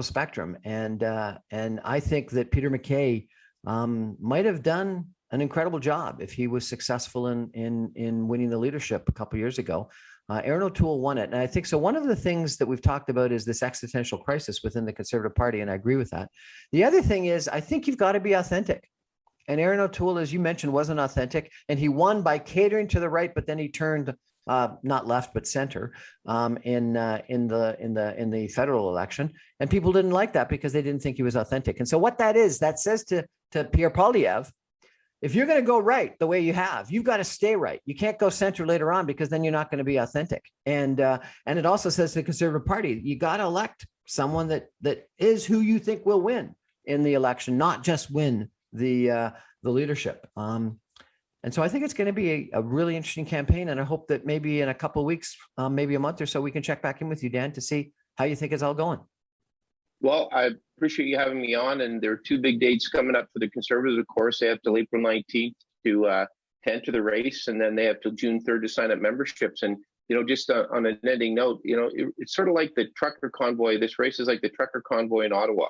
spectrum. And I think that Peter MacKay might have done an incredible job if he was successful in winning the leadership a couple of years ago. Erin O'Toole won it. And I think so. One of the things that we've talked about is this existential crisis within the Conservative Party. And I agree with that. The other thing is, I think you've got to be authentic. And Erin O'Toole, as you mentioned, wasn't authentic. And he won by catering to the right, but then he turned not left, but center in the federal election. And people didn't like that because they didn't think he was authentic. And so what that is, that says to Pierre Poilievre, if you're going to go right the way you have, you've got to stay right. You can't go center later on because then you're not going to be authentic. And it also says to the Conservative Party, you got to elect someone that is who you think will win in the election, not just win the leadership. And so I think it's going to be a really interesting campaign. And I hope that maybe in a couple of weeks, maybe a month or so, we can check back in with you, Dan, to see how you think it's all going. Well, I appreciate you having me on. And there are two big dates coming up for the Conservatives, of course. They have till April 19th to enter the race, and then they have till June 3rd to sign up memberships. And, just on an ending note, it's sort of like the trucker convoy. This race is like the trucker convoy in Ottawa.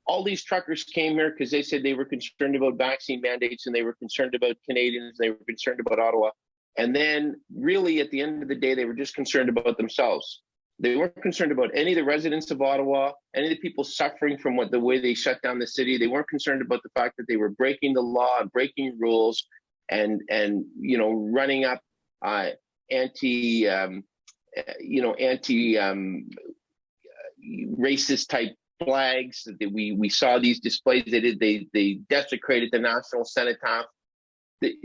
All these truckers came here because they said they were concerned about vaccine mandates and they were concerned about Canadians. They were concerned about Ottawa. And then really at the end of the day, they were just concerned about themselves. They weren't concerned about any of the residents of Ottawa, any of the people suffering from the way they shut down the city. They weren't concerned about the fact that they were breaking the law and breaking rules and running up anti racist type flags. We saw these displays. They desecrated the National Cenotaph.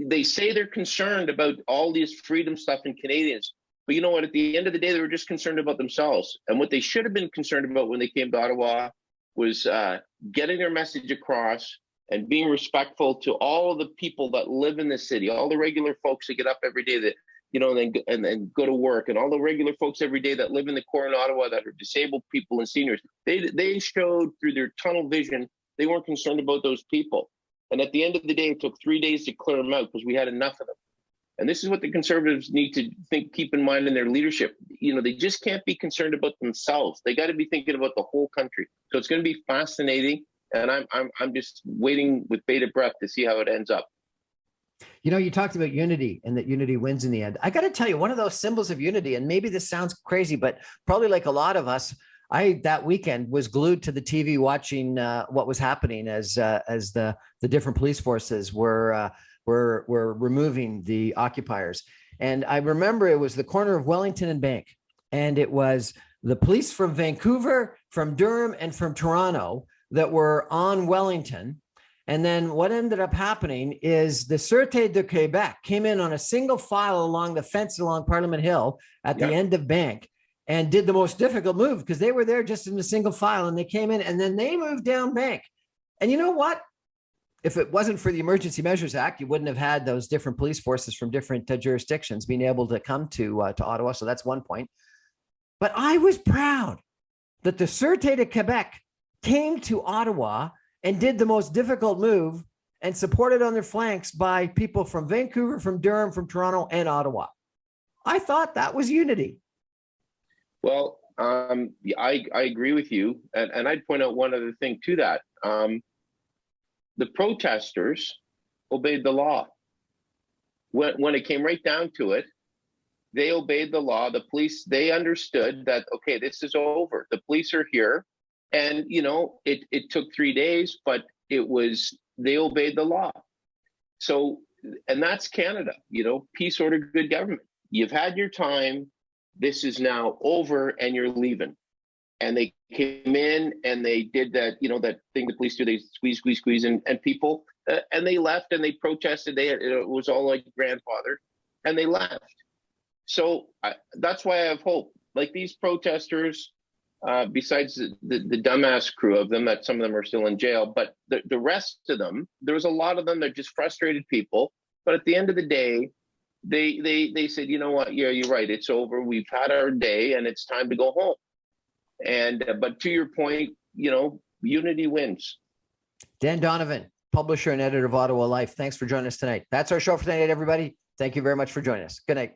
They say they're concerned about all this freedom stuff in Canadians, but you know what? At the end of the day, they were just concerned about themselves. And what they should have been concerned about when they came to Ottawa was getting their message across and being respectful to all of the people that live in the city, all the regular folks that get up every day that and then go to work, and all the regular folks every day that live in the core in Ottawa that are disabled people and seniors. They showed through their tunnel vision they weren't concerned about those people. And at the end of the day, it took 3 days to clear them out because we had enough of them. And this is what the Conservatives need to keep in mind in their leadership. They just can't be concerned about themselves. They got to be thinking about the whole country. So it's going to be fascinating, and I'm just waiting with bated breath to see how it ends up. You talked about unity and that unity wins in the end. I got to tell you, one of those symbols of unity, and maybe this sounds crazy, but probably like a lot of us, that weekend was glued to the TV watching what was happening as the different police forces were removing the occupiers. And I remember it was the corner of Wellington and Bank, and it was the police from Vancouver, from Durham, and from Toronto that were on Wellington. And then what ended up happening is the Sûreté de Québec came in on a single file along the fence along Parliament Hill at the end of Bank and did the most difficult move because they were there just in a single file, and they came in and then they moved down Bank. And you know what? If it wasn't for the Emergency Measures Act, you wouldn't have had those different police forces from different jurisdictions being able to come to Ottawa. So that's one point. But I was proud that the Sûreté de Québec came to Ottawa and did the most difficult move and supported on their flanks by people from Vancouver, from Durham, from Toronto, and Ottawa. I thought that was unity. Well, I agree with you. And I'd point out one other thing to that. The protesters obeyed the law. When it came right down to it, they obeyed the law. The police, they understood that, okay, this is over. The police are here. And, it took 3 days, but they obeyed the law. So, and that's Canada, peace, order, good government. You've had your time. This is now over and you're leaving. And they came in and they did that, that thing the police do. They squeeze, and people, and they left and they protested. It was all like grandfather, and they left. So that's why I have hope. Like these protesters, besides the dumbass crew of them, that some of them are still in jail, but the rest of them, there was a lot of them that just frustrated people. But at the end of the day, they said, you know what? Yeah, you're right. It's over. We've had our day and it's time to go home. And but to your point, unity wins. Dan Donovan, publisher and editor of Ottawa Life. Thanks for joining us tonight. That's our show for tonight, everybody. Thank you very much for joining us. Good night.